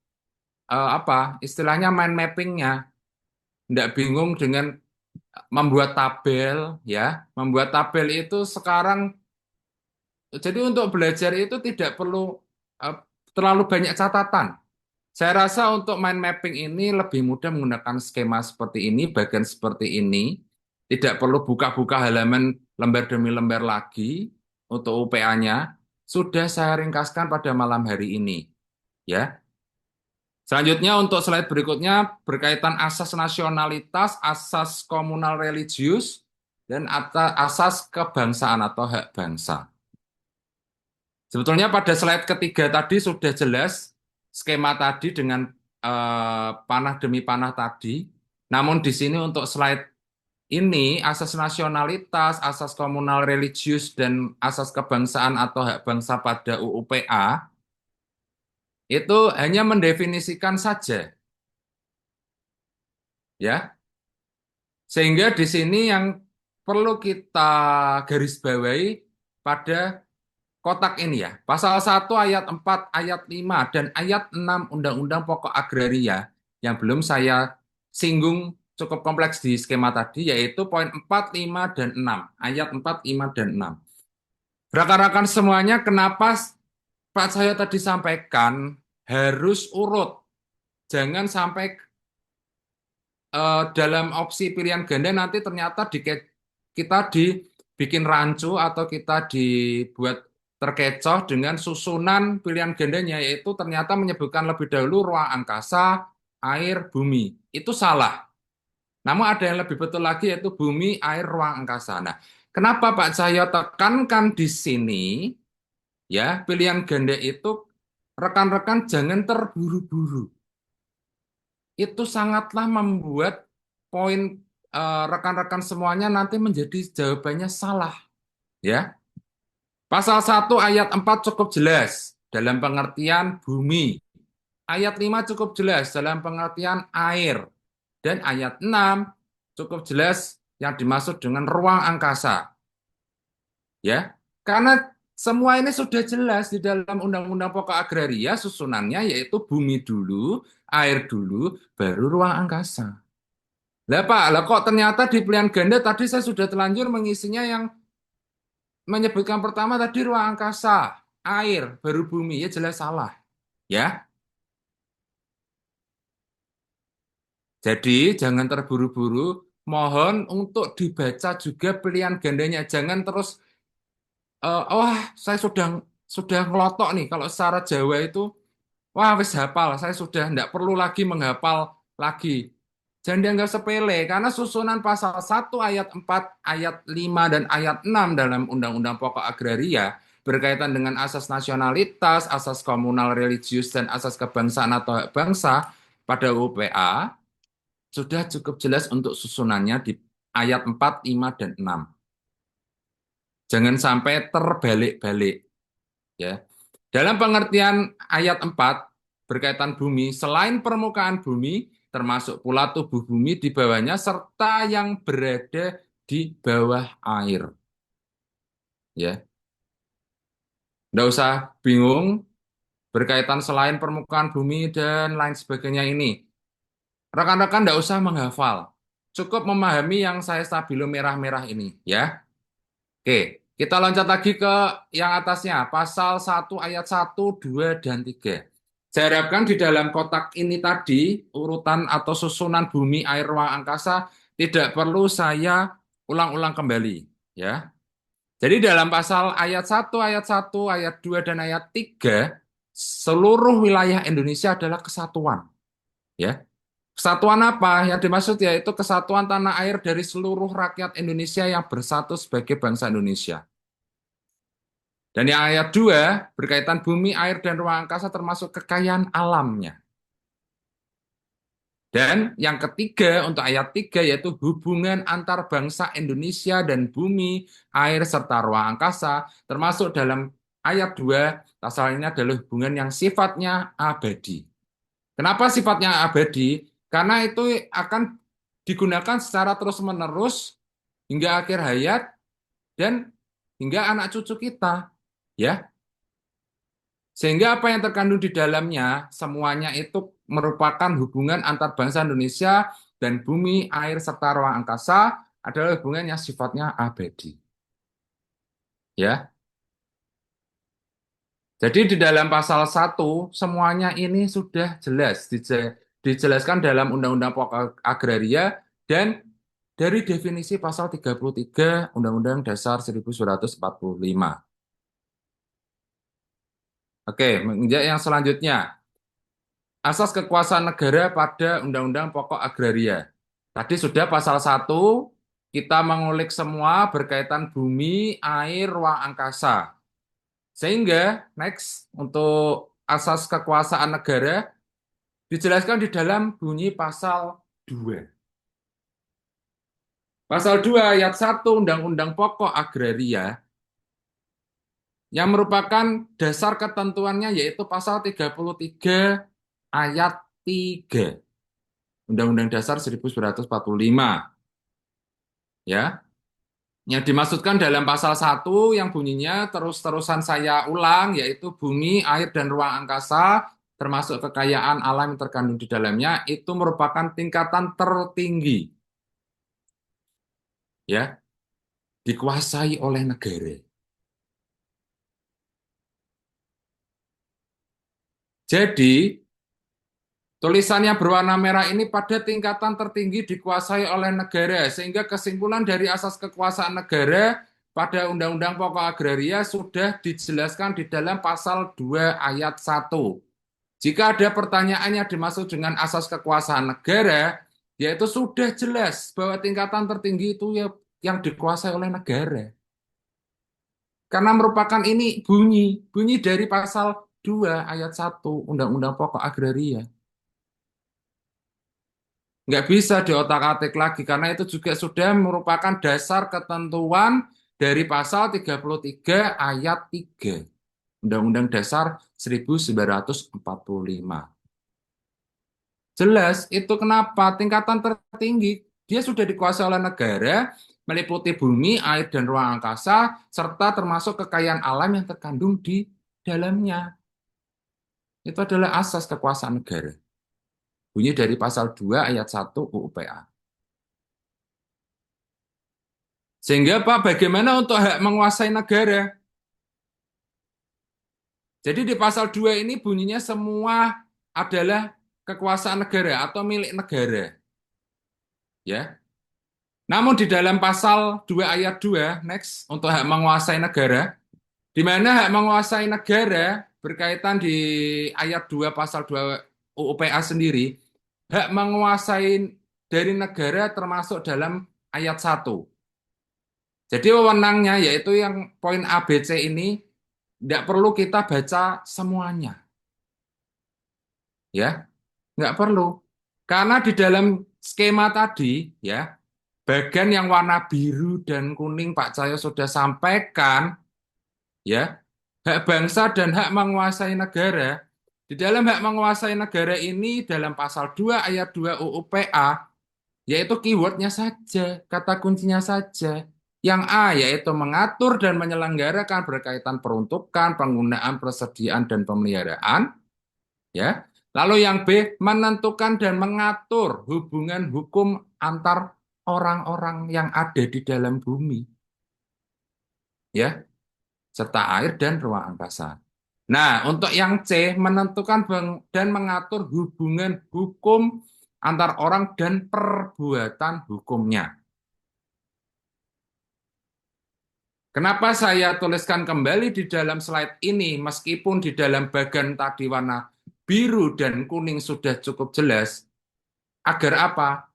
istilahnya mind mappingnya. Tidak bingung dengan membuat tabel, ya. Membuat tabel itu sekarang, jadi untuk belajar itu tidak perlu eh, terlalu banyak catatan. Saya rasa untuk mind mapping ini lebih mudah menggunakan skema seperti ini, bagian seperti ini. Tidak perlu buka-buka halaman lembar demi lembar lagi untuk UPA-nya. Sudah saya ringkaskan pada malam hari ini. Ya. Selanjutnya untuk slide berikutnya berkaitan asas nasionalitas, asas komunal religius, dan asas kebangsaan atau hak bangsa. Sebetulnya pada slide ketiga tadi sudah jelas skema tadi dengan panah demi panah tadi. Namun di sini untuk slide ini asas nasionalitas, asas komunal religius, dan asas kebangsaan atau hak bangsa pada UUPA itu hanya mendefinisikan saja, ya. Sehingga di sini yang perlu kita garis bawahi pada kotak ini ya, pasal 1 ayat 4, ayat 5, dan ayat 6 Undang-Undang Pokok Agraria yang belum saya singgung cukup kompleks di skema tadi, yaitu poin 4, 5, dan 6. Ayat 4, 5, dan 6. Rekan-rekan semuanya, kenapa Pak saya tadi sampaikan harus urut. Jangan sampai dalam opsi pilihan ganda nanti ternyata kita dibikin rancu atau kita dibuat terkecoh dengan susunan pilihan gandanya, yaitu ternyata menyebutkan lebih dahulu ruang angkasa, air, bumi. Itu salah. Namun ada yang lebih betul lagi yaitu bumi, air, ruang angkasa. Nah, kenapa Pak Cahyo tekankan di sini, ya, pilihan ganda itu rekan-rekan jangan terburu-buru. Itu sangatlah membuat poin rekan-rekan semuanya nanti menjadi jawabannya salah. Ya, pasal 1 ayat 4 cukup jelas dalam pengertian bumi. Ayat 5 cukup jelas dalam pengertian air. Dan ayat 6 cukup jelas yang dimaksud dengan ruang angkasa. Ya, karena semua ini sudah jelas di dalam Undang-Undang Pokok Agraria susunannya yaitu bumi dulu, air dulu, baru ruang angkasa. Lah Pak, lah kok ternyata di pilihan ganda tadi saya sudah terlanjur mengisinya yang menyebutkan pertama tadi ruang angkasa, air, baru bumi, ya jelas salah. Ya, jadi jangan terburu-buru, mohon untuk dibaca juga pilihan gandanya. Jangan terus, wah saya sudah ngelotok nih, kalau secara Jawa itu, wah wis hafal, saya sudah tidak perlu lagi menghafal lagi. Jangan dianggap sepele, karena susunan pasal 1 ayat 4, ayat 5, dan ayat 6 dalam Undang-Undang Pokok Agraria berkaitan dengan asas nasionalitas, asas komunal religius, dan asas kebangsaan atau hak bangsa pada UPA sudah cukup jelas untuk susunannya di ayat 4, 5, dan 6. Jangan sampai terbalik-balik. Ya. Dalam pengertian ayat 4, berkaitan bumi, selain permukaan bumi, termasuk pula tubuh bumi di bawahnya, serta yang berada di bawah air. Ya. Nggak usah bingung, berkaitan selain permukaan bumi dan lain sebagainya ini. Rekan-rekan nggak usah menghafal. Cukup memahami yang saya stabilo merah-merah ini. Ya. Oke, kita loncat lagi ke yang atasnya. Pasal 1 ayat 1, 2, dan 3. Saya harapkan di dalam kotak ini tadi, urutan atau susunan bumi, air, ruang angkasa, tidak perlu saya ulang-ulang kembali. Ya. Jadi dalam pasal ayat 1, ayat 2, dan ayat 3, seluruh wilayah Indonesia adalah kesatuan. Ya. Kesatuan apa? Yang dimaksud yaitu kesatuan tanah air dari seluruh rakyat Indonesia yang bersatu sebagai bangsa Indonesia. Dan yang ayat 2 berkaitan bumi, air, dan ruang angkasa termasuk kekayaan alamnya. Dan yang ketiga untuk ayat 3 yaitu hubungan antar bangsa Indonesia dan bumi, air, serta ruang angkasa termasuk dalam ayat 2, pasal ini adalah hubungan yang sifatnya abadi. Kenapa sifatnya abadi? Karena itu akan digunakan secara terus-menerus hingga akhir hayat dan hingga anak cucu kita. Ya. Sehingga apa yang terkandung di dalamnya, semuanya itu merupakan hubungan antar bangsa Indonesia dan bumi, air, serta ruang angkasa adalah hubungan yang sifatnya abadi. Ya. Jadi di dalam pasal 1, semuanya ini sudah jelas, dijelaskan dalam Undang-Undang Pokok Agraria dan dari definisi pasal 33 Undang-Undang Dasar 1945. Oke, menginjak yang selanjutnya. Asas kekuasaan negara pada Undang-Undang Pokok Agraria. Tadi sudah pasal 1, kita mengulik semua berkaitan bumi, air, ruang angkasa. Sehingga, next, untuk asas kekuasaan negara, dijelaskan di dalam bunyi pasal 2. Pasal 2 ayat 1 Undang-Undang Pokok Agraria, yang merupakan dasar ketentuannya yaitu pasal 33 ayat 3. Undang-Undang Dasar 1945. Ya. Yang dimaksudkan dalam pasal 1 yang bunyinya terus-terusan saya ulang yaitu bumi, air, dan ruang angkasa termasuk kekayaan alam yang terkandung di dalamnya itu merupakan tingkatan tertinggi. Ya. Dikuasai oleh negara. Jadi tulisannya berwarna merah ini pada tingkatan tertinggi dikuasai oleh negara, sehingga kesimpulan dari asas kekuasaan negara pada Undang-Undang Pokok Agraria sudah dijelaskan di dalam pasal 2 ayat 1. Jika ada pertanyaan yang dimaksud dengan asas kekuasaan negara, yaitu sudah jelas bahwa tingkatan tertinggi itu ya yang dikuasai oleh negara. Karena merupakan ini bunyi dari pasal 2 ayat 1 Undang-Undang Pokok Agraria. Nggak bisa diotak-atik lagi karena itu juga sudah merupakan dasar ketentuan dari pasal 33 ayat 3 Undang-Undang Dasar 1945. Jelas itu kenapa tingkatan tertinggi dia sudah dikuasai oleh negara meliputi bumi, air, dan ruang angkasa serta termasuk kekayaan alam yang terkandung di dalamnya. Itu adalah asas kekuasaan negara. Bunyi dari pasal 2 ayat 1 UUPA. Sehingga Pak, bagaimana untuk hak menguasai negara? Jadi di pasal 2 ini bunyinya semua adalah kekuasaan negara atau milik negara. Ya. Namun di dalam pasal 2 ayat 2, next, untuk hak menguasai negara, di mana hak menguasai negara berkaitan di ayat 2 pasal 2 UUPA sendiri, hak menguasai dari negara termasuk dalam ayat 1. Jadi wewenangnya yaitu yang poin A, B, C ini Tidak perlu kita baca semuanya, ya, nggak perlu. Karena di dalam skema tadi, ya, bagian yang warna biru dan kuning Pak Cahyo sudah sampaikan, ya, hak bangsa dan hak menguasai negara. Di dalam hak menguasai negara ini dalam pasal 2 ayat 2 UU PA, yaitu keywordnya saja, kata kuncinya saja. Yang A yaitu mengatur dan menyelenggarakan berkaitan peruntukan, penggunaan, persediaan, dan pemeliharaan. Ya. Lalu yang B menentukan dan mengatur hubungan hukum antar orang-orang yang ada di dalam bumi. Ya, serta air dan ruang angkasa. Nah, untuk yang C, menentukan dan mengatur hubungan hukum antar orang dan perbuatan hukumnya. Kenapa saya tuliskan kembali di dalam slide ini, meskipun di dalam bagian tadi warna biru dan kuning sudah cukup jelas, agar apa?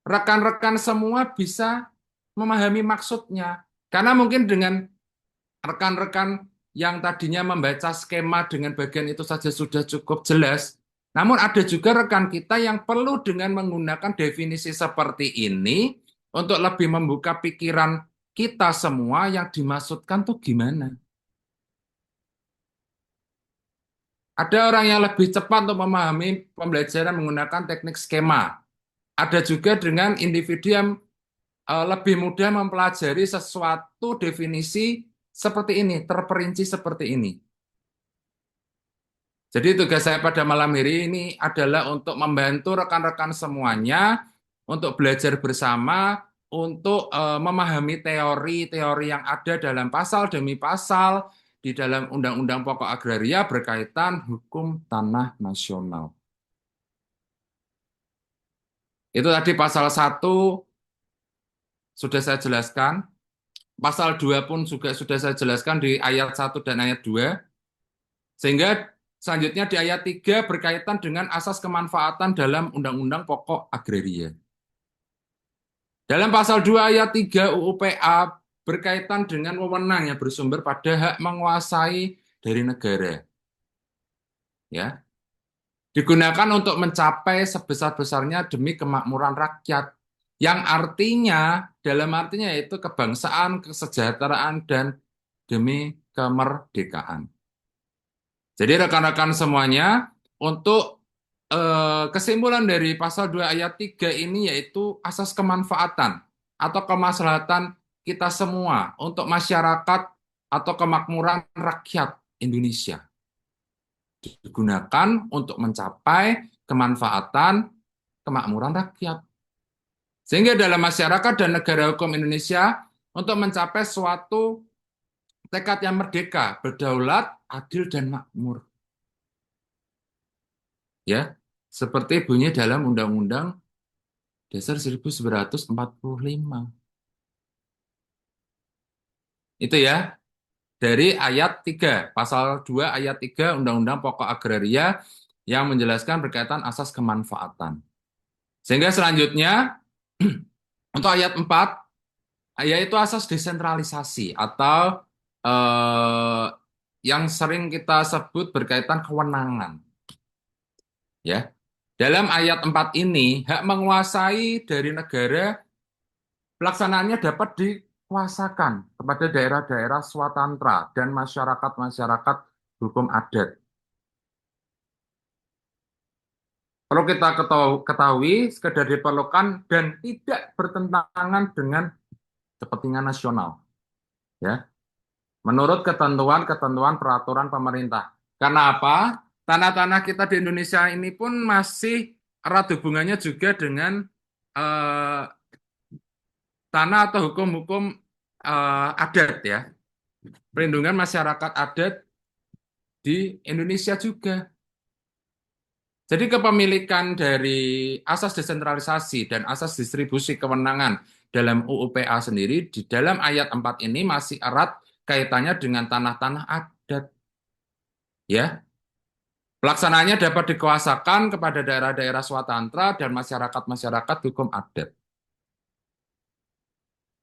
Rekan-rekan semua bisa memahami maksudnya. Karena mungkin dengan rekan-rekan yang tadinya membaca skema dengan bagian itu saja sudah cukup jelas, namun ada juga rekan kita yang perlu dengan menggunakan definisi seperti ini untuk lebih membuka pikiran kita semua yang dimaksudkan tuh gimana. Ada orang yang lebih cepat untuk memahami pembelajaran menggunakan teknik skema. Ada juga dengan individu yang lebih mudah mempelajari sesuatu definisi seperti ini, terperinci seperti ini. Jadi tugas saya pada malam hari ini adalah untuk membantu rekan-rekan semuanya untuk belajar bersama, untuk memahami teori-teori yang ada dalam pasal demi pasal di dalam Undang-Undang Pokok Agraria berkaitan hukum tanah nasional. Itu tadi pasal 1 sudah saya jelaskan. Pasal 2 pun juga sudah saya jelaskan di ayat 1 dan ayat 2. Sehingga selanjutnya di ayat 3 berkaitan dengan asas kemanfaatan dalam Undang-Undang Pokok Agraria. Dalam pasal 2 ayat 3 UU PA berkaitan dengan wewenang yang bersumber pada hak menguasai dari negara. Ya, digunakan untuk mencapai sebesar-besarnya demi kemakmuran rakyat. Yang artinya, dalam artinya yaitu kebangsaan, kesejahteraan, dan demi kemerdekaan. Jadi rekan-rekan semuanya, untuk kesimpulan dari pasal 2 ayat 3 ini yaitu asas kemanfaatan atau kemaslahatan kita semua untuk masyarakat atau kemakmuran rakyat Indonesia. Digunakan untuk mencapai kemanfaatan kemakmuran rakyat. Sehingga dalam masyarakat dan negara hukum Indonesia untuk mencapai suatu tekad yang merdeka, berdaulat, adil, dan makmur. Ya, seperti bunyi dalam Undang-Undang Dasar 1945. Itu ya, dari ayat 3, pasal 2 ayat 3 Undang-Undang Pokok Agraria yang menjelaskan berkaitan asas kemanfaatan. Sehingga selanjutnya, untuk ayat 4, yaitu asas desentralisasi atau yang sering kita sebut berkaitan kewenangan. Ya, dalam ayat 4 ini, hak menguasai dari negara pelaksanaannya dapat dikuasakan kepada daerah-daerah swatantra dan masyarakat-masyarakat hukum adat. Perlu kita ketahui, sekedar diperlukan dan tidak bertentangan dengan kepentingan nasional. Ya, menurut ketentuan-ketentuan peraturan pemerintah. Karena apa? Tanah-tanah kita di Indonesia ini pun masih erat hubungannya juga dengan tanah atau hukum-hukum adat ya. Perlindungan masyarakat adat di Indonesia juga. Jadi kepemilikan dari asas desentralisasi dan asas distribusi kewenangan dalam UU PA sendiri di dalam ayat 4 ini masih erat kaitannya dengan tanah-tanah adat. Ya. Pelaksanaannya dapat dikuasakan kepada daerah-daerah swatantra dan masyarakat-masyarakat hukum adat.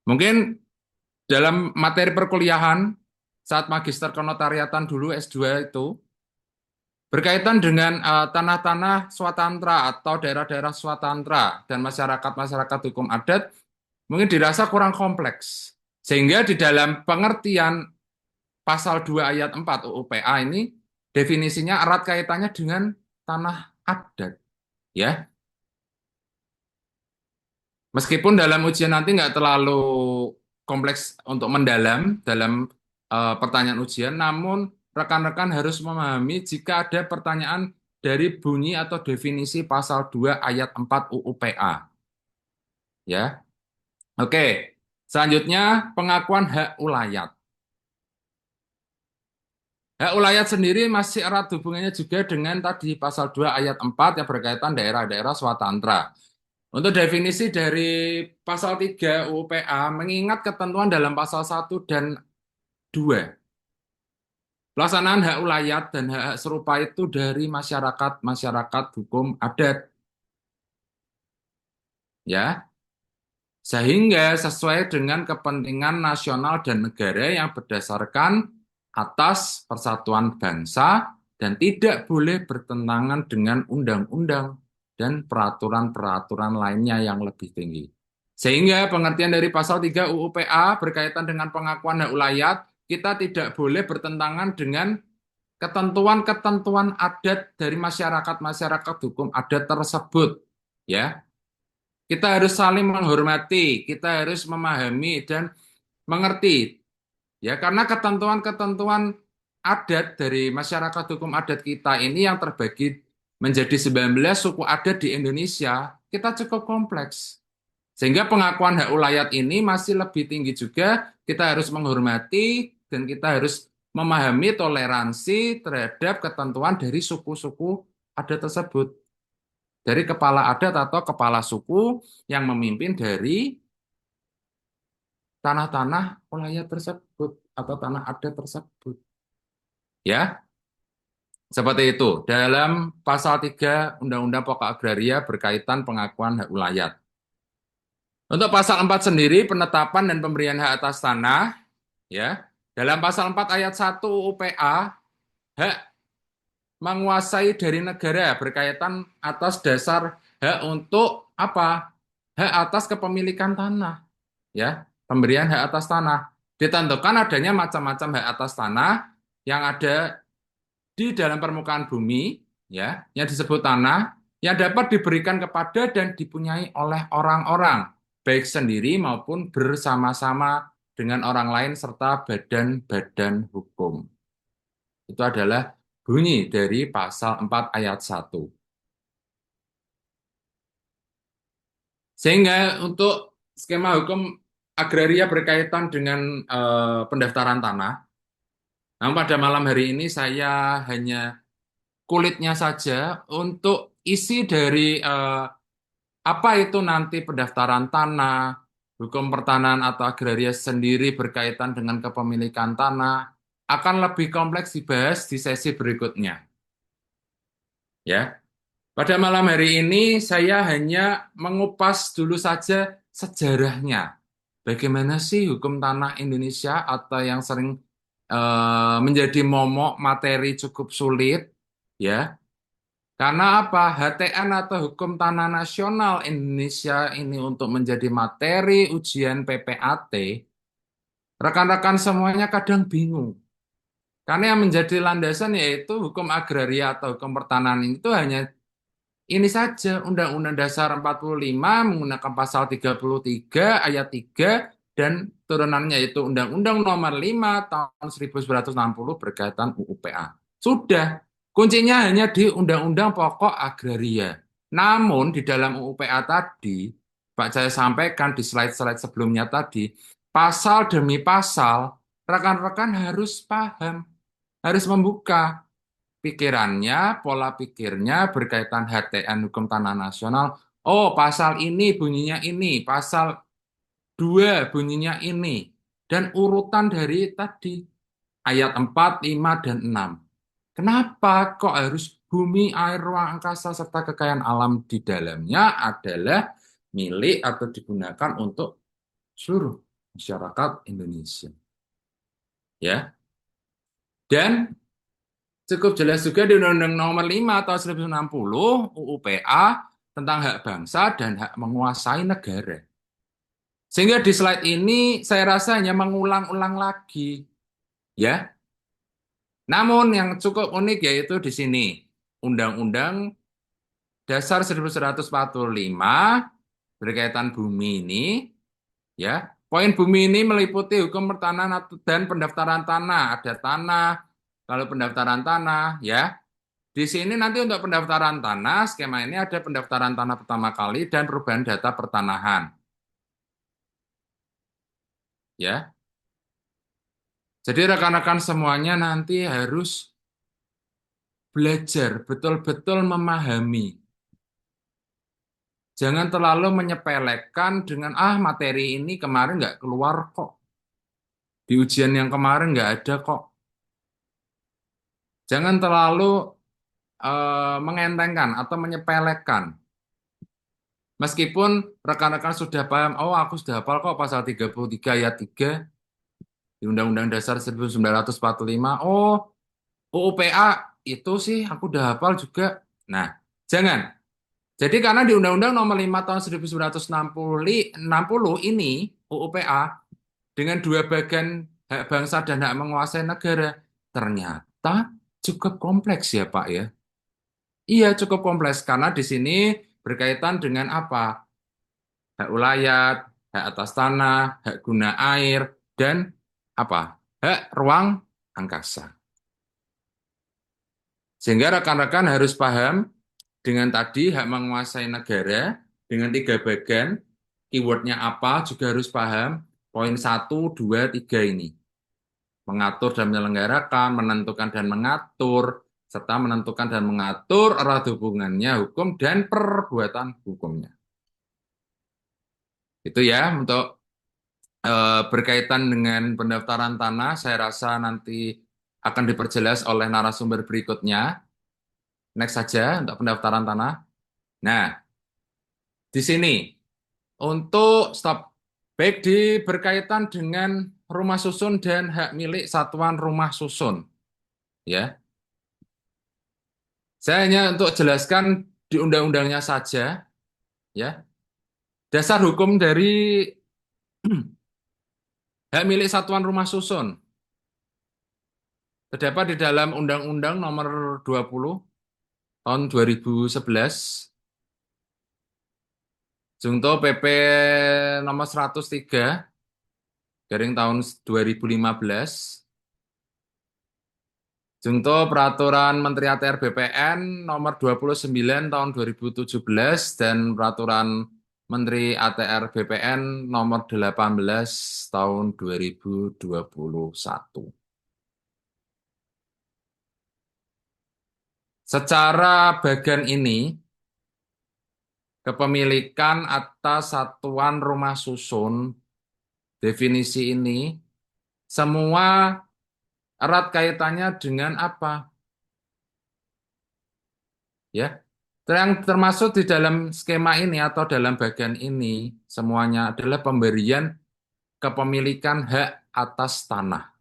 Mungkin dalam materi perkuliahan saat magister kenotariatan dulu S2 itu, berkaitan dengan tanah-tanah swatantra atau daerah-daerah swatantra dan masyarakat-masyarakat hukum adat, mungkin dirasa kurang kompleks. Sehingga di dalam pengertian pasal 2 ayat 4 UU PA ini, definisinya erat kaitannya dengan tanah adat. Ya, meskipun dalam ujian nanti nggak terlalu kompleks untuk mendalam dalam pertanyaan ujian, namun rekan-rekan harus memahami jika ada pertanyaan dari bunyi atau definisi pasal 2 ayat 4 UU PA. Ya. Oke. Selanjutnya pengakuan hak ulayat. Hak ulayat sendiri masih erat hubungannya juga dengan tadi pasal 2 ayat 4 yang berkaitan daerah-daerah swatantra. Untuk definisi dari pasal 3 UU PA, mengingat ketentuan dalam pasal 1 dan 2. Pelaksanaan hak ulayat dan hak serupa itu dari masyarakat hukum adat. Ya, sehingga sesuai dengan kepentingan nasional dan negara yang berdasarkan atas persatuan bangsa dan tidak boleh bertentangan dengan undang-undang dan peraturan-peraturan lainnya yang lebih tinggi. Sehingga pengertian dari pasal 3 UU PA berkaitan dengan pengakuan hak ulayat, kita tidak boleh bertentangan dengan ketentuan-ketentuan adat dari masyarakat-masyarakat hukum adat tersebut. Ya, kita harus saling menghormati, kita harus memahami dan mengerti. Ya, karena ketentuan-ketentuan adat dari masyarakat hukum adat kita ini yang terbagi menjadi 19 suku adat di Indonesia, kita cukup kompleks. Sehingga pengakuan hak ulayat ini masih lebih tinggi juga, kita harus menghormati dan kita harus memahami toleransi terhadap ketentuan dari suku-suku adat tersebut. Dari kepala adat atau kepala suku yang memimpin dari tanah-tanah ulayat tersebut atau tanah adat tersebut. Ya, seperti itu. Dalam pasal 3 Undang-Undang Pokok Agraria berkaitan pengakuan hak ulayat. Untuk pasal 4 sendiri, penetapan dan pemberian hak atas tanah, ya. Dalam pasal 4 ayat 1 UU PA, hak menguasai dari negara berkaitan atas dasar hak untuk apa? Hak atas kepemilikan tanah, ya. Pemberian hak atas tanah. Ditentukan adanya macam-macam hak atas tanah yang ada di dalam permukaan bumi, ya, yang disebut tanah, yang dapat diberikan kepada dan dipunyai oleh orang-orang, baik sendiri maupun bersama-sama dengan orang lain serta badan-badan hukum. Itu adalah bunyi dari pasal 4 ayat 1. Sehingga untuk skema hukum agraria berkaitan dengan pendaftaran tanah, nah, pada malam hari ini saya hanya kulitnya saja untuk isi dari apa itu nanti pendaftaran tanah, hukum pertanahan atau agraria sendiri berkaitan dengan kepemilikan tanah, akan lebih kompleks dibahas di sesi berikutnya. Ya, pada malam hari ini saya hanya mengupas dulu saja sejarahnya. Bagaimana sih hukum tanah Indonesia atau yang sering menjadi momok materi cukup sulit, ya. Karena apa? HTN atau Hukum Tanah Nasional Indonesia ini untuk menjadi materi ujian PPAT, rekan-rekan semuanya kadang bingung. Karena yang menjadi landasan yaitu hukum agraria atau hukum pertanahan itu hanya ini saja, Undang-Undang Dasar 45 menggunakan pasal 33 ayat 3 dan turunannya yaitu Undang-Undang Nomor 5 tahun 1960 berkaitan UU PA. Sudah, kuncinya hanya di Undang-Undang Pokok Agraria. Namun di dalam UU PA tadi, Pak saya sampaikan di slide-slide sebelumnya tadi, pasal demi pasal, rekan-rekan harus paham, harus membuka pikirannya, pola pikirnya berkaitan HTN Hukum Tanah Nasional. Oh, pasal ini bunyinya ini, pasal 2 bunyinya ini. Dan urutan dari tadi, ayat 4, 5, dan 6. Kenapa kok harus bumi, air, ruang angkasa, serta kekayaan alam di dalamnya adalah milik atau digunakan untuk seluruh masyarakat Indonesia. Ya, Dan cukup jelas juga di Undang-Undang Nomor 5 tahun 1960 UU PA tentang hak bangsa dan hak menguasai negara. Sehingga di slide ini saya rasa hanya mengulang-ulang lagi, ya. Namun yang cukup unik yaitu di sini Undang-Undang Dasar 1945 berkaitan bumi ini, ya. Poin bumi ini meliputi hukum pertanahan dan pendaftaran tanah. Ada tanah, lalu pendaftaran tanah, ya. Di sini nanti untuk pendaftaran tanah, skema ini ada pendaftaran tanah pertama kali dan perubahan data pertanahan. Ya. Jadi rekan-rekan semuanya nanti harus belajar betul-betul memahami. Jangan terlalu menyepelekan dengan, materi ini kemarin nggak keluar kok. Di ujian yang kemarin nggak ada kok. Jangan terlalu mengentengkan atau menyepelekan. Meskipun rekan-rekan sudah paham, aku sudah hafal kok pasal 33 ayat 3 di Undang-Undang Dasar 1945. Oh, UUPA itu sih aku udah hafal juga. Nah, jangan. Jadi karena di Undang-Undang Nomor 5 tahun 1960 ini UUPA dengan dua bagian hak bangsa dan hak menguasai negara ternyata cukup kompleks ya Pak ya. Iya cukup kompleks karena di sini berkaitan dengan apa? Hak ulayat, hak atas tanah, hak guna air, dan apa? Hak ruang angkasa. Sehingga rekan-rekan harus paham dengan tadi hak menguasai negara, dengan tiga bagian, keywordnya apa juga harus paham. Poin 1, 2, 3 ini. Mengatur dan menyelenggarakan, menentukan dan mengatur, serta menentukan dan mengatur erat hubungannya hukum dan perbuatan hukumnya. Itu ya untuk berkaitan dengan pendaftaran tanah, saya rasa nanti akan diperjelas oleh narasumber berikutnya. Next saja untuk pendaftaran tanah. Nah, di sini untuk stop baik berkaitan dengan rumah susun dan hak milik satuan rumah susun, ya. Saya hanya untuk jelaskan di undang-undangnya saja, ya. Dasar hukum dari hak milik satuan rumah susun terdapat di dalam Undang-Undang Nomor 20 tahun 2011, Junto PP Nomor 103 garing tahun 2015, Junto Peraturan Menteri ATR BPN Nomor 29 tahun 2017 dan Peraturan Menteri ATR BPN Nomor 18 tahun 2021. Secara bagian ini, kepemilikan atas satuan rumah susun, definisi ini, semua erat kaitannya dengan apa? Ya, yang termasuk di dalam skema ini atau dalam bagian ini, semuanya adalah pemberian kepemilikan hak atas tanah.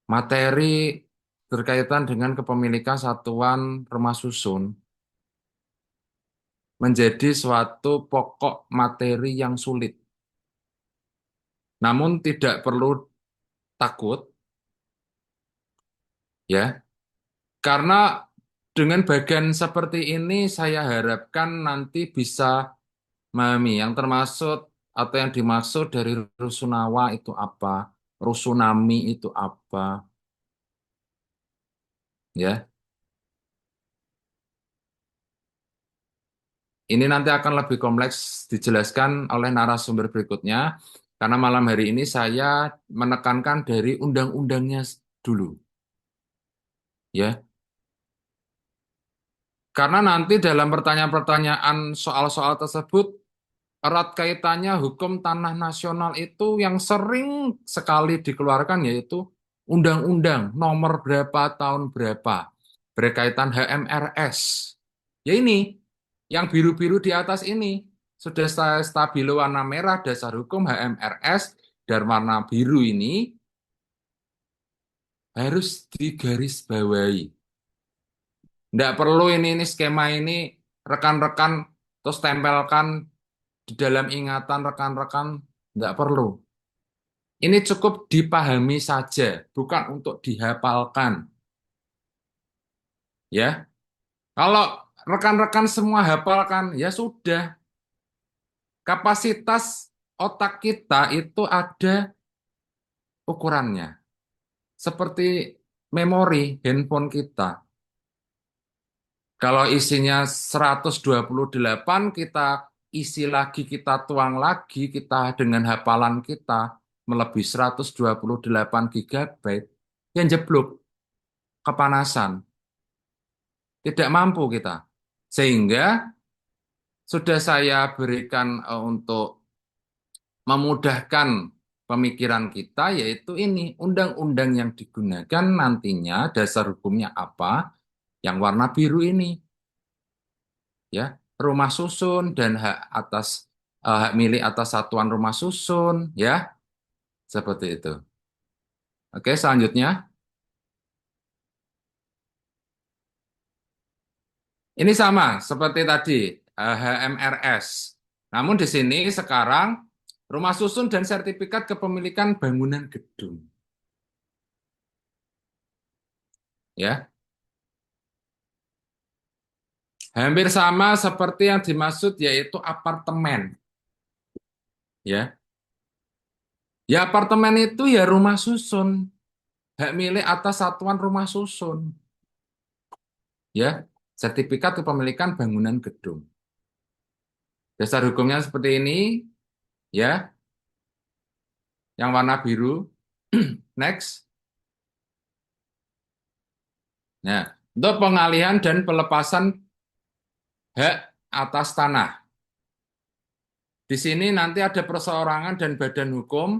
Materi berkaitan dengan kepemilikan satuan rumah susun menjadi suatu pokok materi yang sulit. Namun tidak perlu takut, ya, karena dengan bagian seperti ini saya harapkan nanti bisa memahami yang termasuk atau yang dimaksud dari rusunawa itu apa, rusunami itu apa, ya. Ini nanti akan lebih kompleks dijelaskan oleh narasumber berikutnya, karena malam hari ini saya menekankan dari undang-undangnya dulu, ya. Karena nanti dalam pertanyaan-pertanyaan soal-soal tersebut, erat kaitannya hukum tanah nasional itu yang sering sekali dikeluarkan yaitu undang-undang nomor berapa tahun berapa, berkaitan HMRS. Ya ini, yang biru-biru di atas ini. sudah stabilo warna merah dasar hukum HMRS dan warna biru ini harus digarisbawahi. Tidak perlu ini skema ini rekan-rekan terus tempelkan di dalam ingatan rekan-rekan, tidak perlu. Ini cukup dipahami saja, bukan untuk dihafalkan. Ya, kalau rekan-rekan semua hafalkan, ya sudah. Kapasitas otak kita itu ada ukurannya. Seperti memori handphone kita. Kalau isinya 128, kita isi lagi, kita tuang lagi, kita dengan hafalan kita melebihi 128 GB, yang jeblok, kepanasan. Tidak mampu kita. Sehingga sudah saya berikan untuk memudahkan pemikiran kita, yaitu ini, undang-undang yang digunakan nantinya, dasar hukumnya apa, yang warna biru ini. Ya, rumah susun dan hak milik atas satuan rumah susun, ya, seperti itu. Oke, selanjutnya. Ini sama seperti tadi HMRS. Namun di sini sekarang rumah susun dan sertifikat kepemilikan bangunan gedung. Ya, hampir sama seperti yang dimaksud yaitu apartemen. Ya, ya apartemen itu ya rumah susun, hak milik atas satuan rumah susun. Ya, sertifikat kepemilikan bangunan gedung. Dasar hukumnya seperti ini, ya, yang warna biru. Next. Nah, untuk pengalihan dan pelepasan hak atas tanah. Di sini nanti ada perseorangan dan badan hukum,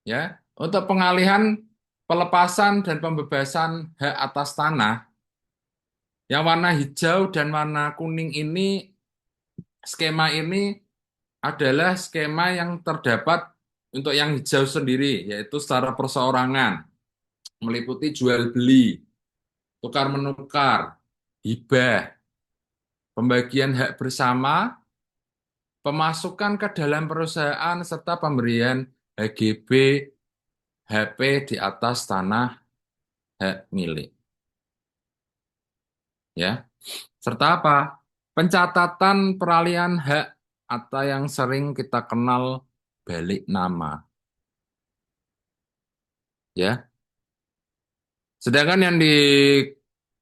ya, untuk pengalihan, pelepasan dan pembebasan hak atas tanah. Yang warna hijau dan warna kuning ini, skema ini adalah skema yang terdapat untuk yang hijau sendiri, yaitu secara perseorangan, meliputi jual beli, tukar menukar, hibah, pembagian hak bersama, pemasukan ke dalam perusahaan, serta pemberian HGB, HP di atas tanah hak milik. Ya, serta apa? Pencatatan peralihan hak atau yang sering kita kenal balik nama. Ya, sedangkan yang di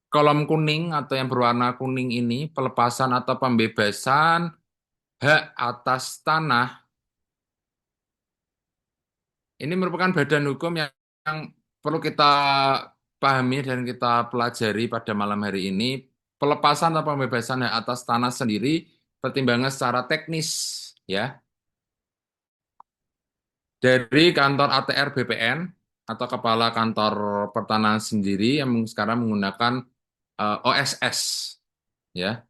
kolom kuning atau yang berwarna kuning ini, pelepasan atau pembebasan hak atas tanah, ini merupakan badan hukum yang perlu kita pahami dan kita pelajari pada malam hari ini. Pelepasan atau pembebasan hak atas tanah sendiri pertimbangan secara teknis, ya, dari kantor ATR BPN atau kepala kantor pertanahan sendiri yang sekarang menggunakan OSS, ya.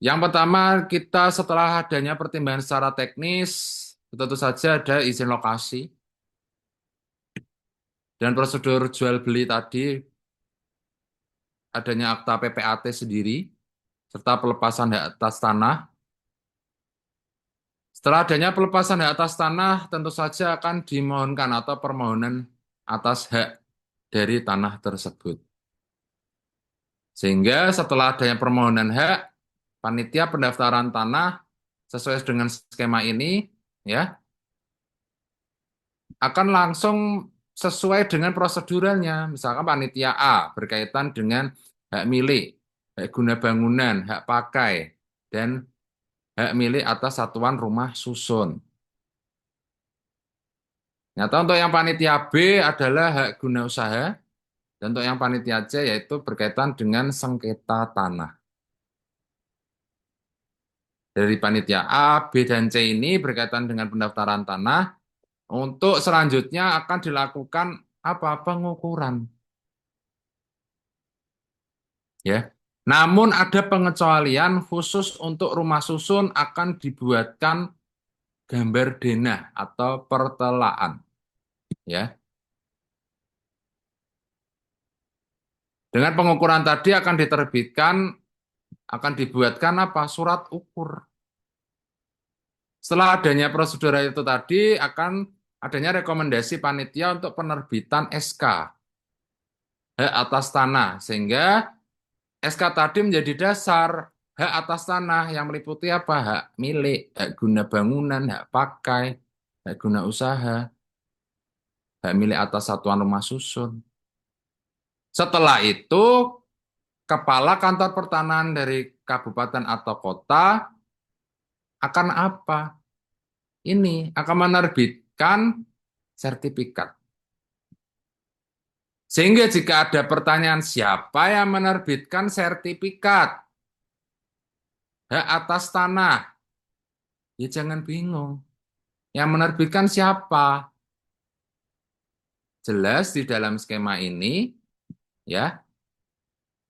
Yang pertama, kita setelah adanya pertimbangan secara teknis, tentu saja ada izin lokasi dan prosedur jual beli tadi, adanya akta PPAT sendiri, serta pelepasan hak atas tanah. Setelah adanya pelepasan hak atas tanah, tentu saja akan dimohonkan atau permohonan atas hak dari tanah tersebut. Sehingga setelah adanya permohonan hak, panitia pendaftaran tanah sesuai dengan skema ini, ya, akan langsung sesuai dengan proseduralnya. Misalkan panitia A berkaitan dengan hak milik, hak guna bangunan, hak pakai, dan hak milik atas satuan rumah susun. Nyata untuk yang panitia B adalah hak guna usaha, dan untuk yang panitia C yaitu berkaitan dengan sengketa tanah. Dari panitia A, B, dan C ini berkaitan dengan pendaftaran tanah, untuk selanjutnya akan dilakukan apa? Pengukuran. Ya. Namun ada pengecualian khusus untuk rumah susun akan dibuatkan gambar denah atau pertelaan, ya. Dengan pengukuran tadi akan dibuatkan apa? Surat ukur. Setelah adanya prosedur itu tadi akan adanya rekomendasi panitia untuk penerbitan SK hak atas tanah, sehingga SK tadi menjadi dasar hak atas tanah yang meliputi apa? Hak milik, hak guna bangunan, hak pakai, hak guna usaha, hak milik atas satuan rumah susun. Setelah itu, kepala kantor pertanahan dari kabupaten atau kota akan apa? Ini akan menerbitkan sertifikat. Sehingga jika ada pertanyaan siapa yang menerbitkan sertifikat hak atas tanah, ya jangan bingung. Yang menerbitkan siapa? Jelas di dalam skema ini, ya,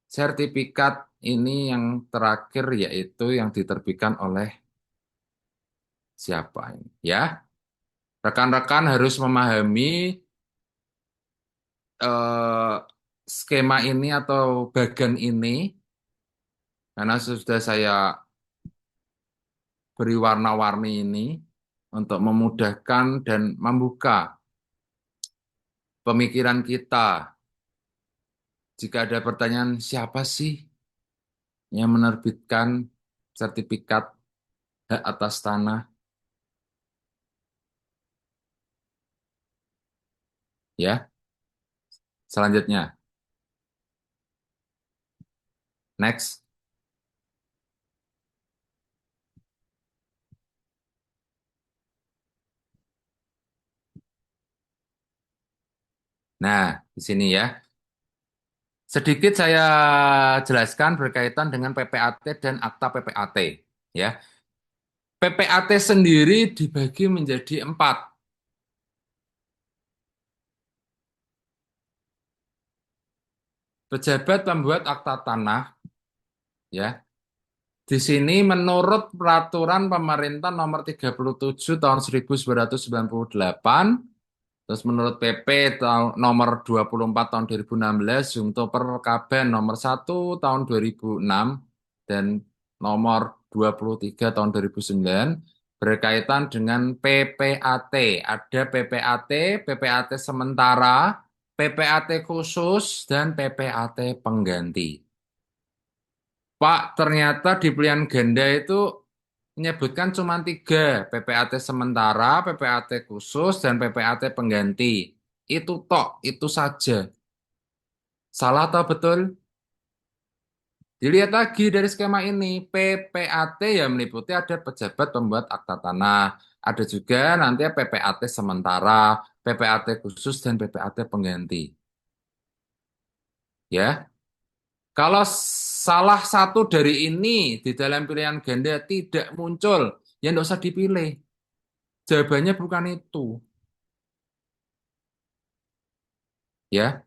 sertifikat ini yang terakhir yaitu yang diterbitkan oleh siapa ini, ya. Rekan-rekan harus memahami eh, skema ini atau bagan ini karena sudah saya beri warna-warni ini untuk memudahkan dan membuka pemikiran kita. Jika ada pertanyaan, siapa sih yang menerbitkan sertifikat hak atas tanah? Ya, selanjutnya. Next. Nah, di sini ya. Sedikit saya jelaskan berkaitan dengan PPAT dan akta PPAT. Ya, PPAT sendiri dibagi menjadi 4. Pejabat pembuat akta tanah, ya. Di sini menurut peraturan pemerintah nomor 37 tahun 1998, terus menurut PP nomor 24 tahun 2016, Jungto Perkaben nomor 1 tahun 2006, dan nomor 23 tahun 2009, berkaitan dengan PPAT. Ada PPAT, PPAT sementara, PPAT khusus, dan PPAT pengganti. Pak, ternyata di pilihan ganda itu menyebutkan cuma 3, PPAT sementara, PPAT khusus, dan PPAT pengganti. Itu tok, itu saja. Salah atau betul? Dilihat lagi dari skema ini, PPAT yang meliputi ada pejabat pembuat akta tanah, ada juga nanti PPAT sementara, PPAT khusus, dan PPAT pengganti. Ya, kalau salah satu dari ini di dalam pilihan ganda tidak muncul, ya nggak usah dipilih. Jawabannya bukan itu. Ya,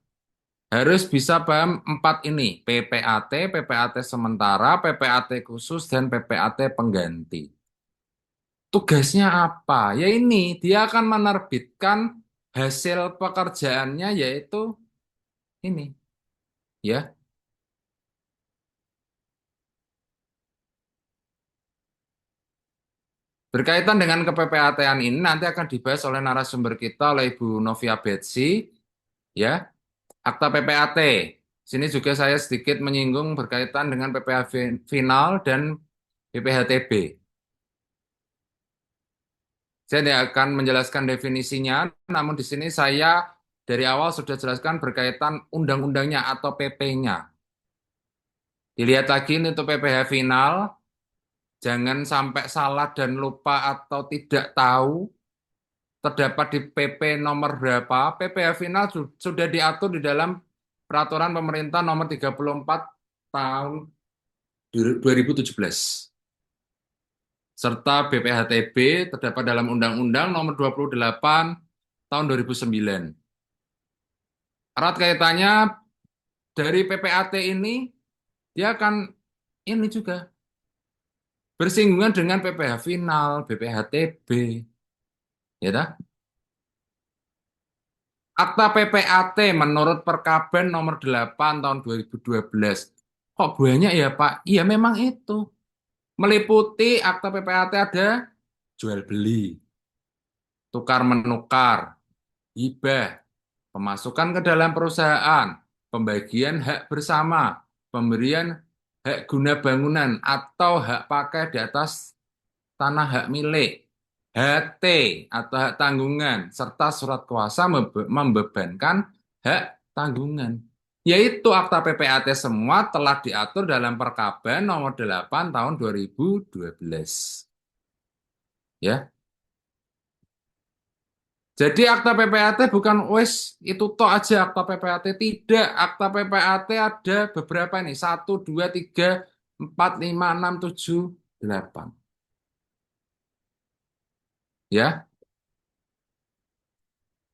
harus bisa paham 4 ini. PPAT, PPAT sementara, PPAT khusus, dan PPAT pengganti. Tugasnya apa? Ya ini, dia akan menerbitkan hasil pekerjaannya yaitu ini. Ya, berkaitan dengan ke-PPAT-an ini nanti akan dibahas oleh narasumber kita, oleh Ibu Novia Betsy. Ya, akta PPAT. Sini juga saya sedikit menyinggung berkaitan dengan PPh final dan BPHTB. Saya tidak akan menjelaskan definisinya, namun di sini saya dari awal sudah jelaskan berkaitan undang-undangnya atau PP-nya. Dilihat lagi ini untuk PPh final, jangan sampai salah dan lupa atau tidak tahu terdapat di PP nomor berapa. PPh final sudah diatur di dalam peraturan pemerintah nomor 34 tahun 2017. Serta BPHTB terdapat dalam Undang-Undang nomor 28 tahun 2009. Erat kaitannya dari PPAT ini dia akan ini juga bersinggungan dengan PPh final, BPHTB, ya dah. Akta PPAT menurut Perkaben nomor 8 tahun 2012. Kok banyak ya, Pak? Iya, memang itu. Meliputi akta PPAT ada jual beli, tukar menukar, hibah, pemasukan ke dalam perusahaan, pembagian hak bersama, pemberian hak guna bangunan atau hak pakai di atas tanah hak milik, HT atau hak tanggungan, serta surat kuasa membebankan hak tanggungan. Yaitu akta PPAT semua telah diatur dalam Perkaban nomor 8 tahun 2012. Ya. Jadi akta PPAT bukan wes itu toh aja akta PPAT, tidak. Akta PPAT ada beberapa nih, 1, 2, 3, 4, 5, 6, 7, 8. Ya,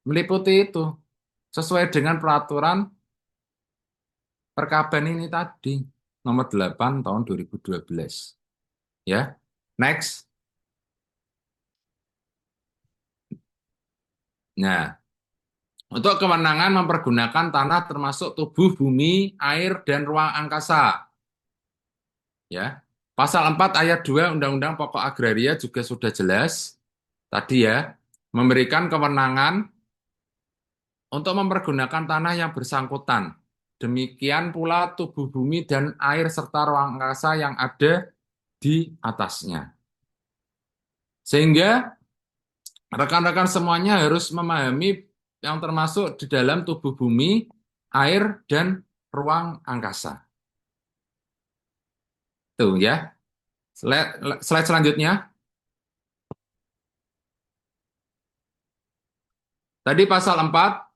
meliputi itu sesuai dengan peraturan Perkaban ini tadi nomor 8 tahun 2012. Ya. Next. Nah, untuk kewenangan mempergunakan tanah termasuk tubuh bumi, air dan ruang angkasa. Ya. Pasal 4 ayat 2 Undang-Undang Pokok Agraria juga sudah jelas tadi ya, memberikan kewenangan untuk mempergunakan tanah yang bersangkutan. Demikian pula tubuh bumi dan air serta ruang angkasa yang ada di atasnya. Sehingga rekan-rekan semuanya harus memahami yang termasuk di dalam tubuh bumi, air, dan ruang angkasa. Tuh ya. Slide selanjutnya. Tadi pasal 4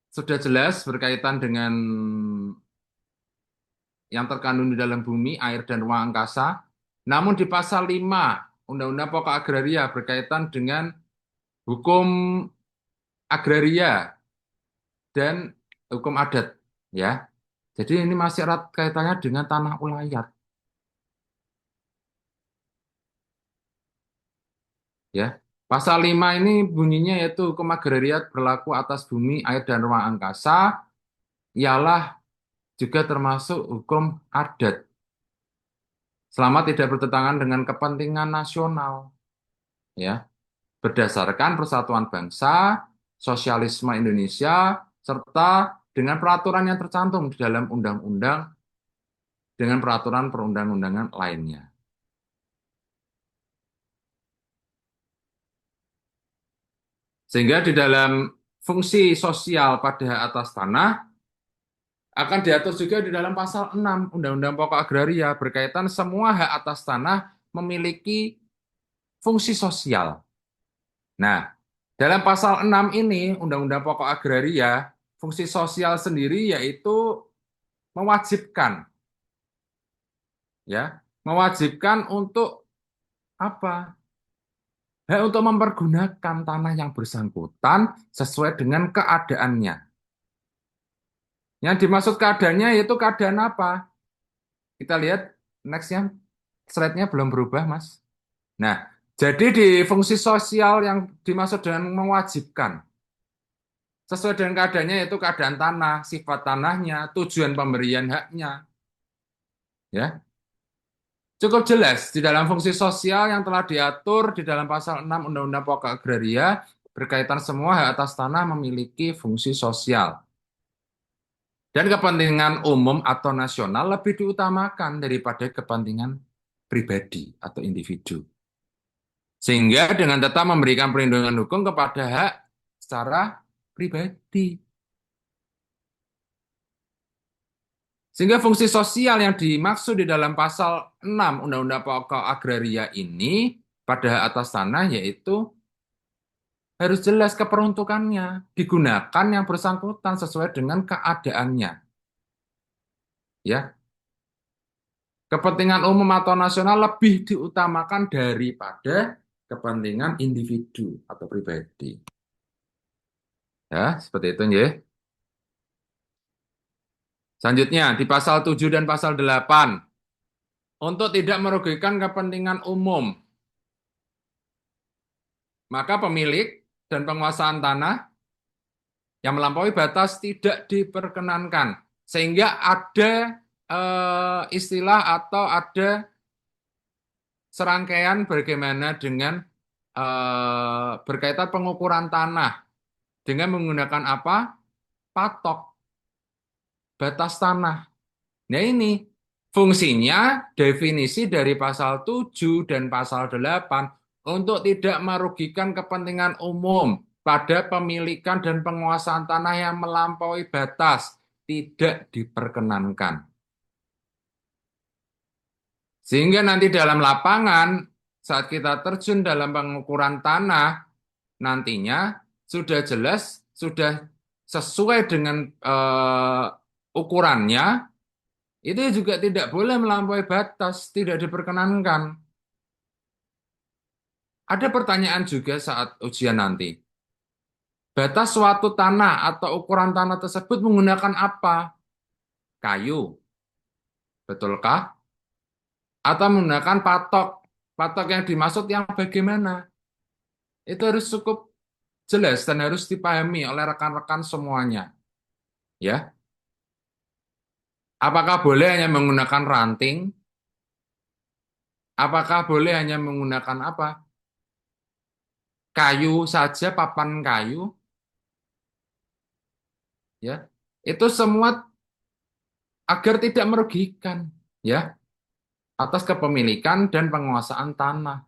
sudah jelas berkaitan dengan yang terkandung di dalam bumi, air, dan ruang angkasa. Namun di pasal 5 Undang-Undang Pokok Agraria berkaitan dengan hukum agraria dan hukum adat. Ya, jadi ini masih erat kaitannya dengan tanah ulayat. Ya, pasal 5 ini bunyinya yaitu hukum agraria berlaku atas bumi, air, dan ruang angkasa, ialah juga termasuk hukum adat selama tidak bertentangan dengan kepentingan nasional, ya, berdasarkan persatuan bangsa, sosialisme Indonesia, serta dengan peraturan yang tercantum di dalam undang-undang dengan peraturan perundang-undangan lainnya. Sehingga di dalam fungsi sosial pada atas tanah akan diatur juga di dalam pasal 6 Undang-Undang Pokok Agraria berkaitan semua hak atas tanah memiliki fungsi sosial. Nah, dalam pasal 6 ini Undang-Undang Pokok Agraria, fungsi sosial sendiri yaitu mewajibkan, ya, mewajibkan untuk apa? Hak untuk mempergunakan tanah yang bersangkutan sesuai dengan keadaannya. Yang dimaksud keadaannya yaitu keadaan apa? Kita lihat next-nya, slide-nya belum berubah, Mas. Nah, jadi di fungsi sosial yang dimaksud dengan mewajibkan, sesuai dengan keadaannya yaitu keadaan tanah, sifat tanahnya, tujuan pemberian haknya. Ya, cukup jelas di dalam fungsi sosial yang telah diatur di dalam pasal 6 Undang-Undang Pokok Agraria berkaitan semua hak atas tanah memiliki fungsi sosial. Dan kepentingan umum atau nasional lebih diutamakan daripada kepentingan pribadi atau individu. Sehingga dengan tetap memberikan perlindungan hukum kepada hak secara pribadi. Sehingga fungsi sosial yang dimaksud di dalam pasal 6 Undang-Undang Pokok Agraria ini pada hak atas tanah yaitu harus jelas keperuntukannya, digunakan yang bersangkutan sesuai dengan keadaannya. Ya, kepentingan umum atau nasional lebih diutamakan daripada kepentingan individu atau pribadi. Ya, seperti itu ya. Selanjutnya, di pasal 7 dan pasal 8, untuk tidak merugikan kepentingan umum, maka pemilik dan penguasaan tanah yang melampaui batas tidak diperkenankan. Sehingga ada istilah atau ada serangkaian bagaimana dengan berkaitan pengukuran tanah dengan menggunakan apa? Patok, batas tanah. Nah ini fungsinya definisi dari pasal 7 dan pasal 8 untuk tidak merugikan kepentingan umum pada pemilikan dan penguasaan tanah yang melampaui batas tidak diperkenankan. Sehingga nanti dalam lapangan saat kita terjun dalam pengukuran tanah nantinya sudah jelas, sudah sesuai dengan ukurannya, itu juga tidak boleh melampaui batas, tidak diperkenankan. Ada pertanyaan juga saat ujian nanti. Batas suatu tanah atau ukuran tanah tersebut menggunakan apa? Kayu, betulkah? Atau menggunakan patok? Patok yang dimaksud yang bagaimana? Itu harus cukup jelas dan harus dipahami oleh rekan-rekan semuanya. Ya, apakah boleh hanya menggunakan ranting? Apakah boleh hanya menggunakan apa? Kayu saja, papan kayu, ya. Itu semua agar tidak merugikan, ya, atas kepemilikan dan penguasaan tanah.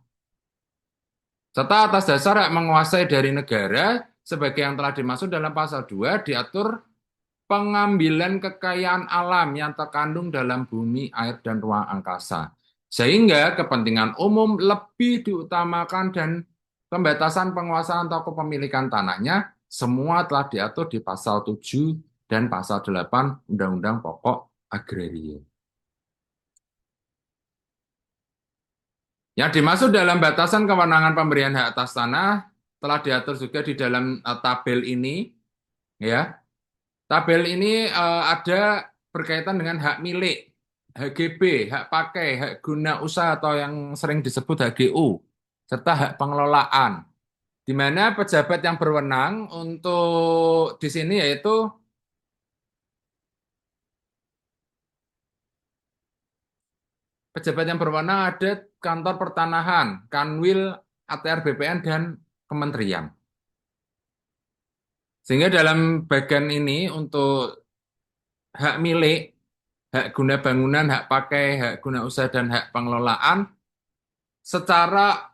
Serta atas dasar hak menguasai dari negara sebagai yang telah dimaksud dalam pasal 2 diatur pengambilan kekayaan alam yang terkandung dalam bumi, air, dan ruang angkasa. Sehingga kepentingan umum lebih diutamakan dan pembatasan penguasaan atau kepemilikan tanahnya semua telah diatur di pasal 7 dan pasal 8 Undang-Undang Pokok Agraria. Yang dimaksud dalam batasan kewenangan pemberian hak atas tanah telah diatur juga di dalam tabel ini, ya. Tabel ini ada berkaitan dengan hak milik, HGB, hak pakai, hak guna usaha atau yang sering disebut HGU, serta hak pengelolaan. Di mana pejabat yang berwenang untuk di sini yaitu pejabat yang berwenang ada kantor pertanahan, Kanwil, ATR BPN, dan kementerian. Sehingga dalam bagian ini untuk hak milik, hak guna bangunan, hak pakai, hak guna usaha, dan hak pengelolaan secara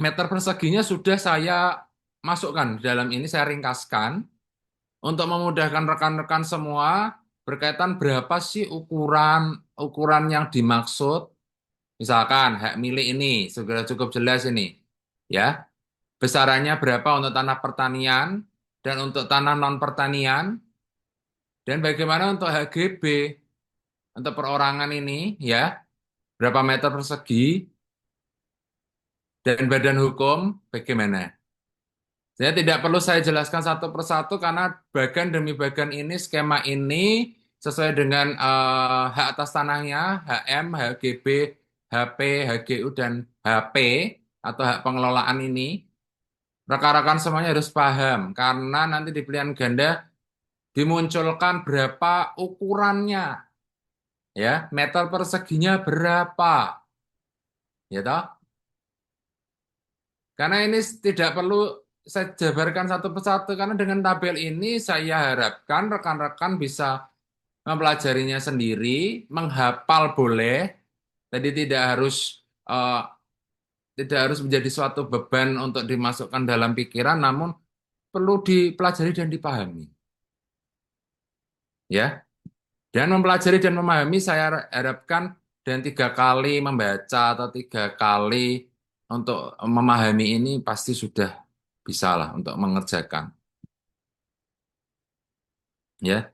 meter perseginya sudah saya masukkan dalam ini, saya ringkaskan untuk memudahkan rekan-rekan semua berkaitan berapa sih ukuran ukuran yang dimaksud. Misalkan hak milik ini sudah cukup jelas ini, ya. Besarannya berapa untuk tanah pertanian dan untuk tanah non pertanian, dan bagaimana untuk HGB untuk perorangan ini, ya, berapa meter persegi, dan badan hukum bagaimana. Saya tidak perlu saya jelaskan satu persatu karena bagian demi bagian ini, skema ini sesuai dengan hak atas tanahnya, HM, HGB, HP, HGU, dan HP atau hak pengelolaan ini. Rekan-rekan semuanya harus paham karena nanti di pilihan ganda dimunculkan berapa ukurannya, ya, meter perseginya berapa, ya toh? Karena ini tidak perlu saya jabarkan satu persatu, karena dengan tabel ini saya harapkan rekan-rekan bisa mempelajarinya sendiri, menghafal boleh, jadi eh, tidak harus menjadi suatu beban untuk dimasukkan dalam pikiran, namun perlu dipelajari dan dipahami, ya. Dan mempelajari dan memahami saya harapkan dan 3 kali membaca atau 3 kali untuk memahami ini pasti sudah bisa lah untuk mengerjakan. Ya,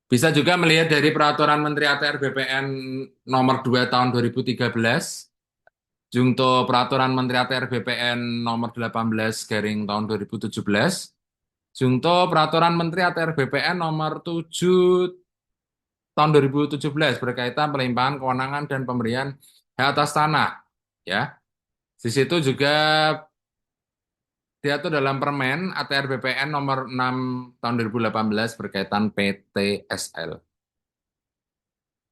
bisa juga melihat dari Peraturan Menteri ATR BPN nomor 2 tahun 2013, junto Peraturan Menteri ATR BPN nomor 18 garing tahun 2017, Junto Peraturan Menteri ATR BPN nomor 7 tahun 2017 berkaitan pelimpahan kewenangan dan pemberian hak atas tanah. Ya, di situ juga diatur dalam Permen ATR BPN nomor 6 tahun 2018 berkaitan PTSL.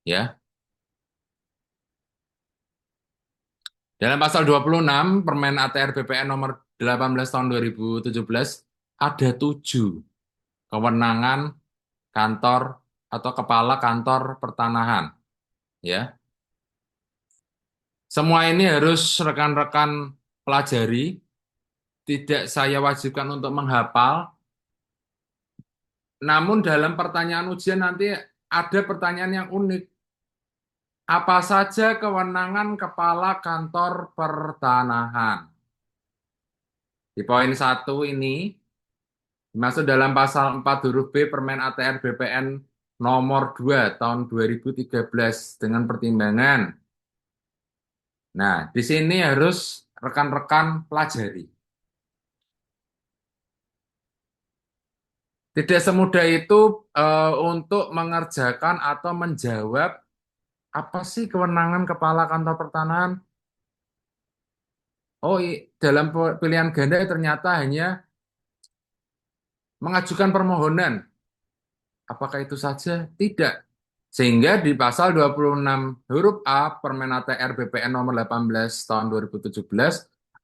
Ya, dalam pasal 26 Permen ATR BPN nomor 18 tahun 2017 ada 7 kewenangan kantor atau kepala kantor pertanahan. Ya, semua ini harus rekan-rekan pelajari. Tidak saya wajibkan untuk menghafal. Namun dalam pertanyaan ujian nanti ada pertanyaan yang unik. Apa saja kewenangan kepala kantor pertanahan? Di poin 1 ini masuk dalam pasal 4 huruf B Permen ATR BPN nomor 2 tahun 2013 dengan pertimbangan. Nah, di sini harus rekan-rekan pelajari. Tidak semudah itu untuk mengerjakan atau menjawab apa sih kewenangan kepala kantor pertanahan. Oh, dalam pilihan ganda ternyata hanya mengajukan permohonan. Apakah itu saja? Tidak. Sehingga di pasal 26 huruf A Permenate RBPN nomor 18 tahun 2017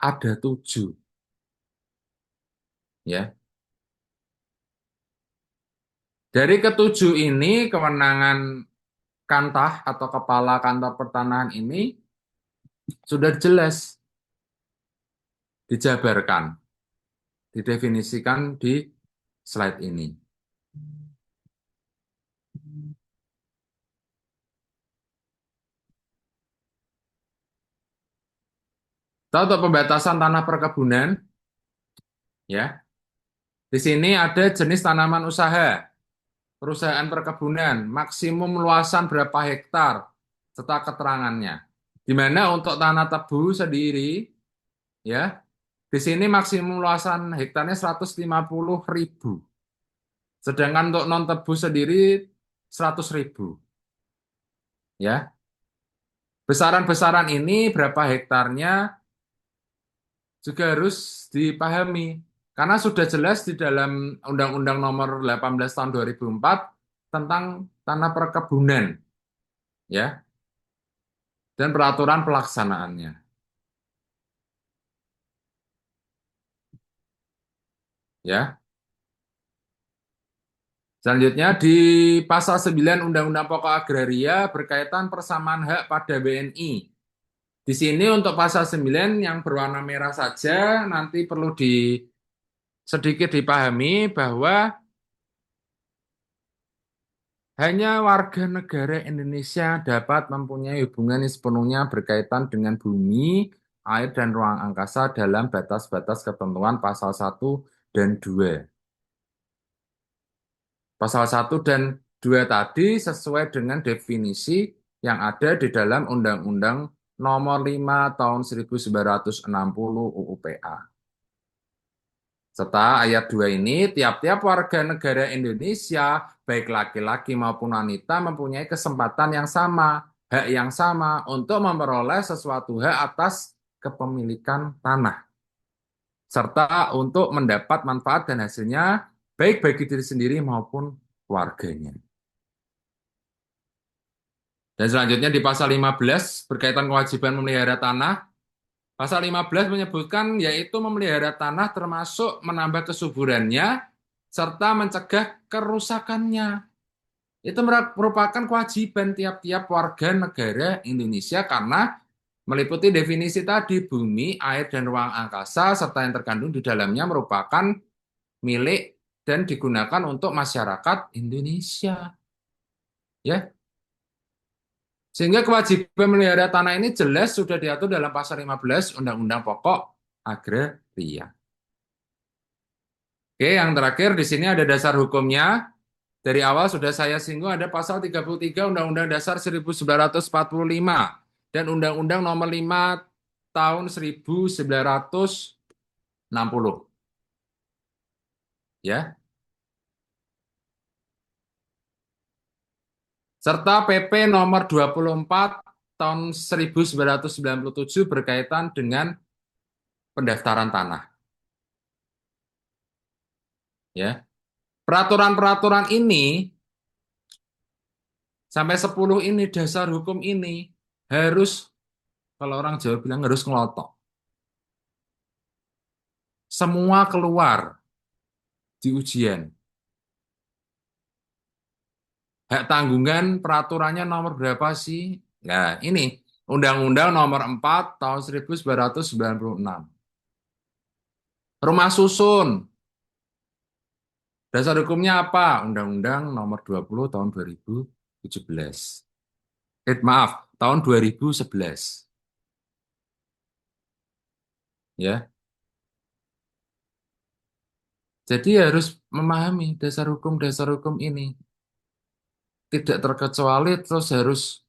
ada 7. Ya. Dari ketujuh ini kewenangan kantah atau kepala kantor pertanahan ini sudah jelas dijabarkan, didefinisikan di slide ini. Tahu untuk pembatasan tanah perkebunan, ya. Di sini ada jenis tanaman usaha, perusahaan perkebunan, maksimum luasan berapa hektar, serta keterangannya. Di mana untuk tanah tebu sendiri, ya, di sini maksimum luasan hektarnya 150.000. Sedangkan untuk non tebu sendiri 100.000. Ya, besaran-besaran ini berapa hektarnya juga harus dipahami. Karena sudah jelas di dalam Undang-Undang Nomor 18 Tahun 2004 tentang tanah perkebunan, ya, dan peraturan pelaksanaannya, ya. Selanjutnya di pasal 9 Undang-Undang Pokok Agraria berkaitan persamaan hak pada BNI. Di sini untuk pasal 9 yang berwarna merah saja nanti perlu sedikit dipahami bahwa hanya warga negara Indonesia dapat mempunyai hubungan yang sepenuhnya berkaitan dengan bumi, air, dan ruang angkasa dalam batas-batas ketentuan pasal 1 dan 2. Pasal 1 dan 2 tadi sesuai dengan definisi yang ada di dalam Undang-Undang Nomor 5 Tahun 1960 UU-PA. Serta ayat 2 ini, tiap-tiap warga negara Indonesia, baik laki-laki maupun wanita, mempunyai kesempatan yang sama, hak yang sama untuk memperoleh sesuatu hak atas kepemilikan tanah. Serta untuk mendapat manfaat dan hasilnya, baik bagi diri sendiri maupun keluarganya. Dan selanjutnya di pasal 15 berkaitan kewajiban memelihara tanah. Pasal 15 menyebutkan yaitu memelihara tanah termasuk menambah kesuburannya serta mencegah kerusakannya. Itu merupakan kewajiban tiap-tiap warga negara Indonesia karena meliputi definisi tadi bumi, air, dan ruang angkasa serta yang terkandung di dalamnya merupakan milik dan digunakan untuk masyarakat Indonesia. Ya, sehingga kewajiban memelihara tanah ini jelas sudah diatur dalam pasal 15 Undang-Undang Pokok Agraria. Oke, yang terakhir di sini ada dasar hukumnya. Dari awal sudah saya singgung ada pasal 33 Undang-Undang Dasar 1945 dan Undang-Undang Nomor 5 Tahun 1960. ya, serta PP nomor 24 tahun 1997 berkaitan dengan pendaftaran tanah, ya. Peraturan-peraturan ini sampai 10 ini dasar hukum ini harus, kalau orang Jawa bilang, harus ngelotok. Semua keluar di ujian. Hak tanggungan peraturannya nomor berapa sih? Nah, ini Undang-Undang nomor 4 tahun 1996. Rumah susun, dasar hukumnya apa? Undang-Undang nomor 20 tahun 2017. Maaf, tahun 2011. Ya. Jadi harus memahami dasar hukum ini. Tidak terkecuali terus harus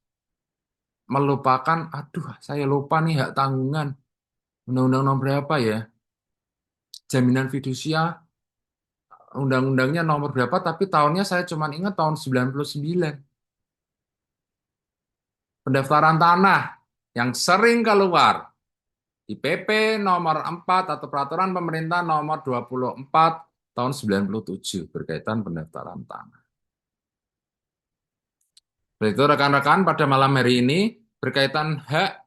melupakan, aduh saya lupa nih hak tanggungan. Undang-undang nomor berapa ya? Jaminan fidusia, undang-undangnya nomor berapa, tapi tahunnya saya cuma ingat tahun 99. Pendaftaran tanah yang sering keluar di PP nomor 4 atau peraturan pemerintah nomor 24 tahun 97 berkaitan pendaftaran tanah. Itu rekan-rekan pada malam hari ini berkaitan hak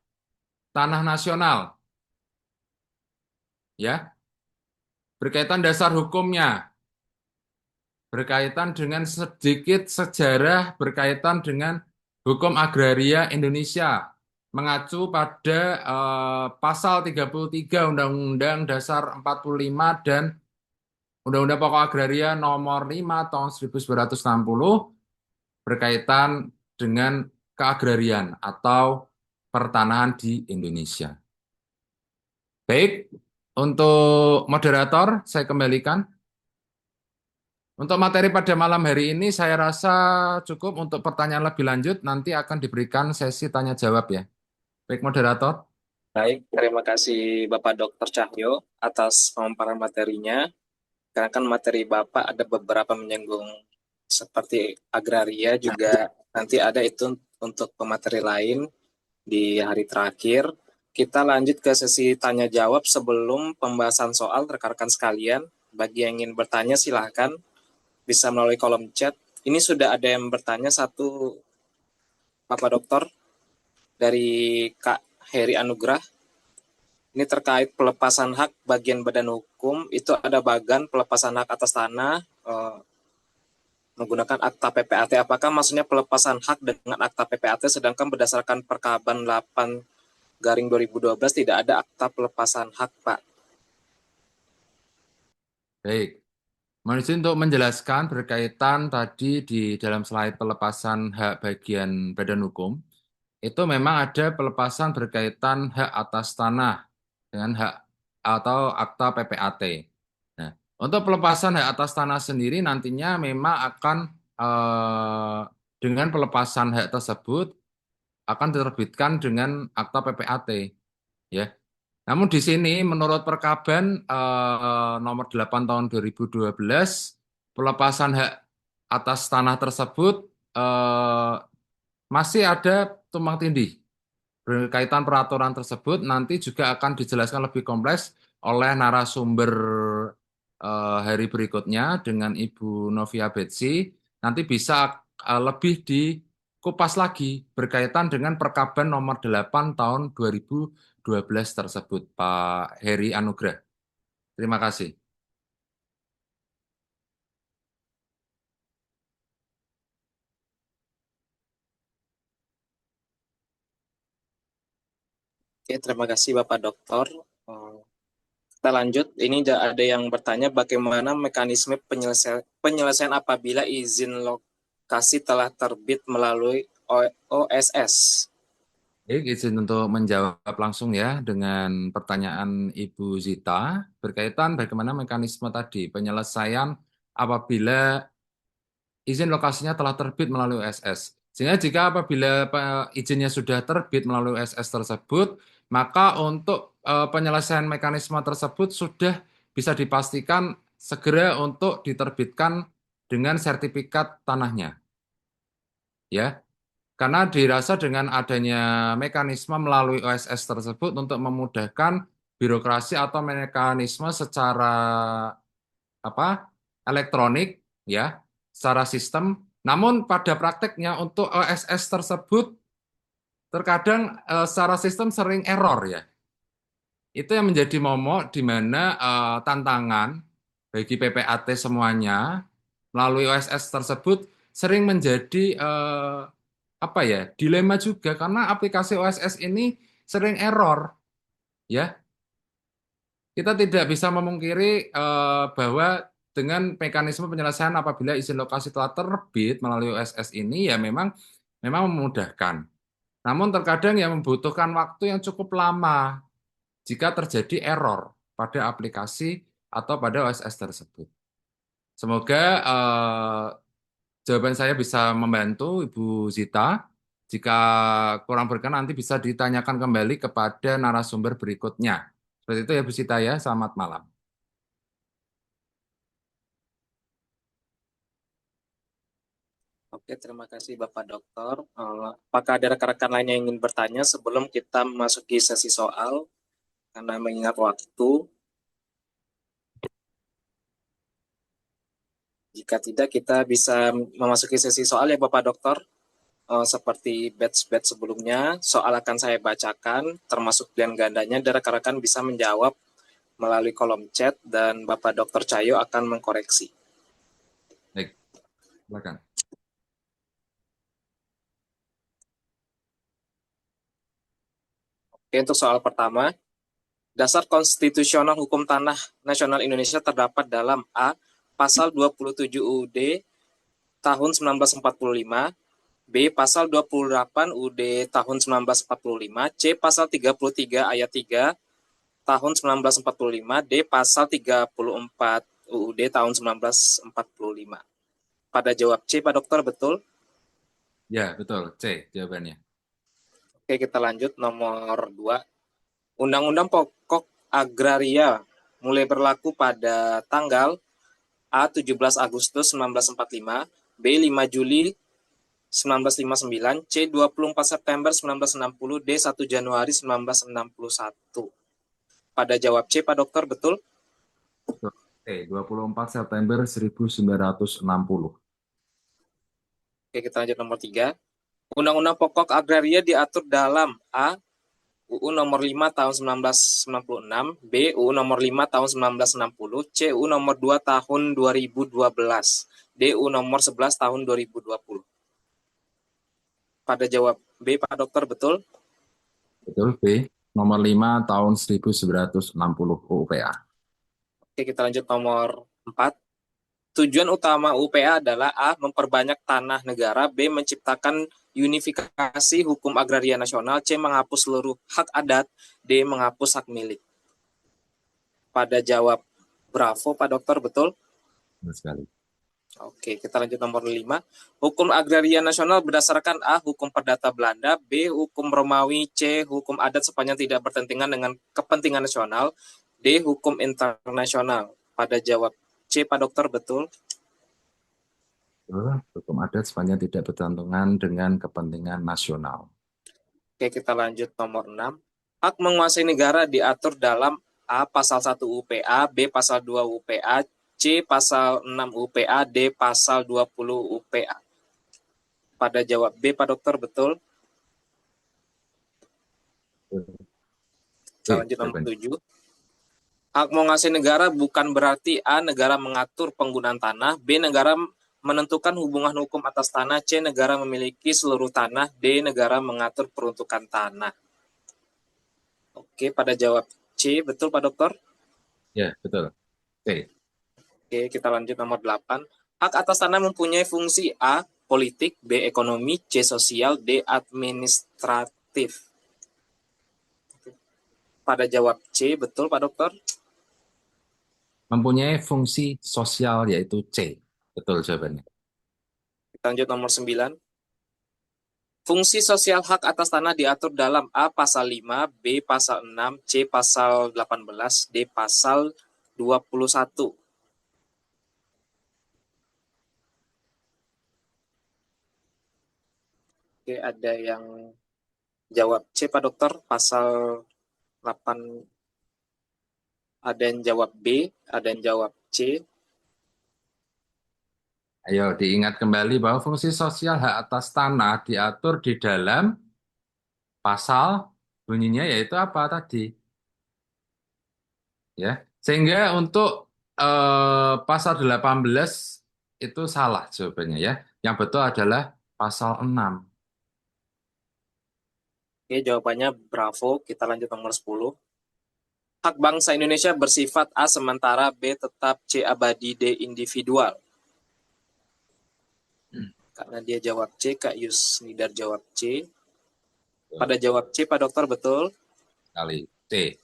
tanah nasional, ya, berkaitan dasar hukumnya, berkaitan dengan sedikit sejarah berkaitan dengan hukum agraria Indonesia, mengacu pada pasal 33 Undang-Undang Dasar 45 dan Undang-Undang Pokok Agraria nomor 5 tahun 1960 berkaitan dengan keagrarian atau pertanahan di Indonesia. Baik, untuk moderator saya kembalikan. Untuk materi pada malam hari ini saya rasa cukup. Untuk pertanyaan lebih lanjut nanti akan diberikan sesi tanya jawab ya. Baik moderator. Baik, terima kasih Bapak Dr. Cahyo atas pemaparan materinya. Karena kan materi Bapak ada beberapa menyinggung seperti agraria, juga nanti ada itu untuk pemateri lain di hari terakhir. Kita lanjut ke sesi tanya jawab sebelum pembahasan soal. Rekan-rekan sekalian, bagi yang ingin bertanya silahkan bisa melalui kolom chat. Ini sudah ada yang bertanya satu, Bapak Dokter, dari Kak Heri Anugrah. Ini terkait pelepasan hak bagian badan hukum. Itu ada bagan pelepasan hak atas tanah menggunakan akta PPAT. Apakah maksudnya pelepasan hak dengan akta PPAT, sedangkan berdasarkan Perkaban 8/2012 tidak ada akta pelepasan hak, Pak? Baik. Mohon izin untuk menjelaskan berkaitan tadi di dalam slide pelepasan hak bagian badan hukum. Itu memang ada pelepasan berkaitan hak atas tanah dengan hak atau akta PPAT. Nah, untuk pelepasan hak atas tanah sendiri nantinya memang akan dengan pelepasan hak tersebut akan diterbitkan dengan akta PPAT, ya. Namun di sini menurut Perkaban nomor 8 tahun 2012 pelepasan hak atas tanah tersebut masih ada tumpang tindih. Berkaitan peraturan tersebut nanti juga akan dijelaskan lebih kompleks oleh narasumber hari berikutnya dengan Ibu Novia Betsy. Nanti bisa lebih dikupas lagi berkaitan dengan Perkaban nomor 8 tahun 2012 tersebut, Pak Heri Anugrah. Terima kasih. Oke, terima kasih Bapak Dokter. Kita lanjut. Ini ada yang bertanya bagaimana mekanisme penyelesaian apabila izin lokasi telah terbit melalui OSS. Baik, izin untuk menjawab langsung ya dengan pertanyaan Ibu Zita berkaitan bagaimana mekanisme tadi penyelesaian apabila izin lokasinya telah terbit melalui OSS. Sehingga jika apabila izinnya sudah terbit melalui OSS tersebut, maka untuk penyelesaian mekanisme tersebut sudah bisa dipastikan segera untuk diterbitkan dengan sertifikat tanahnya, ya. Karena dirasa dengan adanya mekanisme melalui OSS tersebut untuk memudahkan birokrasi atau mekanisme secara apa elektronik, ya, secara sistem. Namun pada prakteknya untuk OSS tersebut terkadang secara sistem sering error, ya. Itu yang menjadi momok di mana tantangan bagi PPAT semuanya melalui OSS tersebut sering menjadi apa ya, dilema juga karena aplikasi OSS ini sering error, ya. Kita tidak bisa memungkiri bahwa dengan mekanisme penyelesaian apabila izin lokasi telah terbit melalui OSS ini ya memang memang memudahkan. Namun terkadang yang membutuhkan waktu yang cukup lama jika terjadi error pada aplikasi atau pada OSS tersebut. Semoga jawaban saya bisa membantu Ibu Zita. Jika kurang berkenan nanti bisa ditanyakan kembali kepada narasumber berikutnya. Seperti itu ya Bu Zita ya. Selamat malam. Oke, terima kasih Bapak Dokter. Apakah ada rekan-rekan lain yang ingin bertanya sebelum kita memasuki sesi soal? Karena mengingat waktu, jika tidak kita bisa memasuki sesi soal ya Bapak Dokter. Seperti batch-batch sebelumnya, soal akan saya bacakan, termasuk pilihan gandanya, dan rekan-rekan bisa menjawab melalui kolom chat, dan Bapak Dokter Cahyo akan mengkoreksi. Baik, silakan. Oke, untuk soal pertama, dasar konstitusional hukum tanah nasional Indonesia terdapat dalam A. Pasal 27 UUD tahun 1945, B. Pasal 28 UUD tahun 1945, C. Pasal 33 ayat 3 tahun 1945, D. Pasal 34 UUD tahun 1945. Pada jawab C, Pak Dokter, betul? Ya, betul. C jawabannya. Oke, kita lanjut nomor 2. Undang-Undang Pokok Agraria mulai berlaku pada tanggal A. 17 Agustus 1945, B. 5 Juli 1959, C. 24 September 1960, D. 1 Januari 1961. Pada jawab C, Pak Dokter, betul? Betul. C, 24 September 1960. Oke, kita lanjut nomor 3. Undang-Undang Pokok Agraria diatur dalam A. UU nomor 5 tahun 1996, B. UU nomor 5 tahun 1960, C. UU nomor 2 tahun 2012, D. UU nomor 11 tahun 2020. Pada jawab B, Pak Dokter, betul? Betul, B. Nomor 5 tahun 1960 UPA. Oke, kita lanjut nomor 4. Tujuan utama UPA adalah A. Memperbanyak tanah negara, B. Menciptakan unifikasi hukum agraria nasional, C. Menghapus seluruh hak adat, D. Menghapus hak milik. Pada jawab bravo, Pak Dokter, betul? Betul sekali. Oke, kita lanjut nomor 5. Hukum agraria nasional berdasarkan A. Hukum perdata Belanda, B. Hukum Romawi, C. Hukum adat sepanjang tidak bertentangan dengan kepentingan nasional, D. Hukum internasional. Pada jawab C, Pak Dokter, betul? Betul. Hukum adat sepanjang tidak bertentangan dengan kepentingan nasional. Oke, kita lanjut nomor 6. Hak menguasai negara diatur dalam A. Pasal 1 UPA, B. Pasal 2 UPA, C. Pasal 6 UPA, D. Pasal 20 UPA. Pada jawab B, Pak Dokter, betul? Kita lanjut nomor 7. Hak menguasai negara bukan berarti A. Negara mengatur penggunaan tanah, B. Negara menentukan hubungan hukum atas tanah, C. Negara memiliki seluruh tanah, D. Negara mengatur peruntukan tanah. Oke, pada jawab C, betul Pak Dokter? Ya, betul. C. Oke, kita lanjut nomor 8. Hak atas tanah mempunyai fungsi A. Politik, B. Ekonomi, C. Sosial, D. Administratif. Pada jawab C, betul Pak Dokter? Mempunyai fungsi sosial yaitu C. Betul jawabannya. Kita lanjut nomor 9. Fungsi sosial hak atas tanah diatur dalam A. Pasal 5, B. Pasal 6, C. Pasal 18, D. Pasal 21. Oke, ada yang jawab C, Pak Dokter, pasal 8. Ada yang jawab B, ada yang jawab C. Ayo diingat kembali bahwa fungsi sosial hak atas tanah diatur di dalam pasal bunyinya yaitu apa tadi? Ya. Sehingga untuk pasal 18 itu salah jawabannya ya. Yang betul adalah pasal 6. Oke, jawabannya bravo. Kita lanjut nomor 10. Hak bangsa Indonesia bersifat A sementara B tetap, C abadi, D individual. Karena dia jawab C, Kak Yusnidar jawab C. Betul Pada jawab C, Pak Dokter, betul? sekali. C.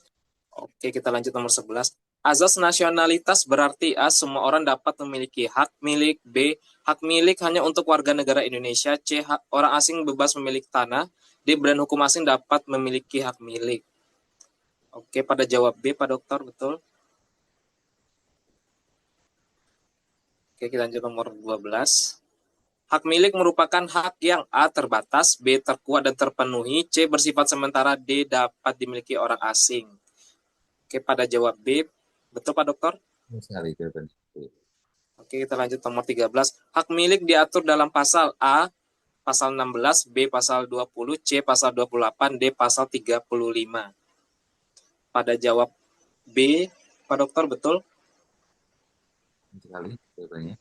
Oke, kita lanjut nomor 11. Azas nasionalitas berarti A, semua orang dapat memiliki hak milik. B, hak milik hanya untuk warga negara Indonesia. C, hak orang asing bebas memiliki tanah. D, badan hukum asing dapat memiliki hak milik. Oke, pada jawab B, Pak Dokter, betul? Oke, kita lanjut nomor 12. Hak milik merupakan hak yang A, terbatas, B, terkuat dan terpenuhi, C, bersifat sementara, D, dapat dimiliki orang asing. Oke, pada jawab B, betul Pak Dokter? Betul sekali jawabannya. Oke, kita lanjut nomor 13. Hak milik diatur dalam pasal A, pasal 16, B, pasal 20, C, pasal 28, D, pasal 35. Pada jawab B, Pak Dokter, betul? Betul sekali jawabannya.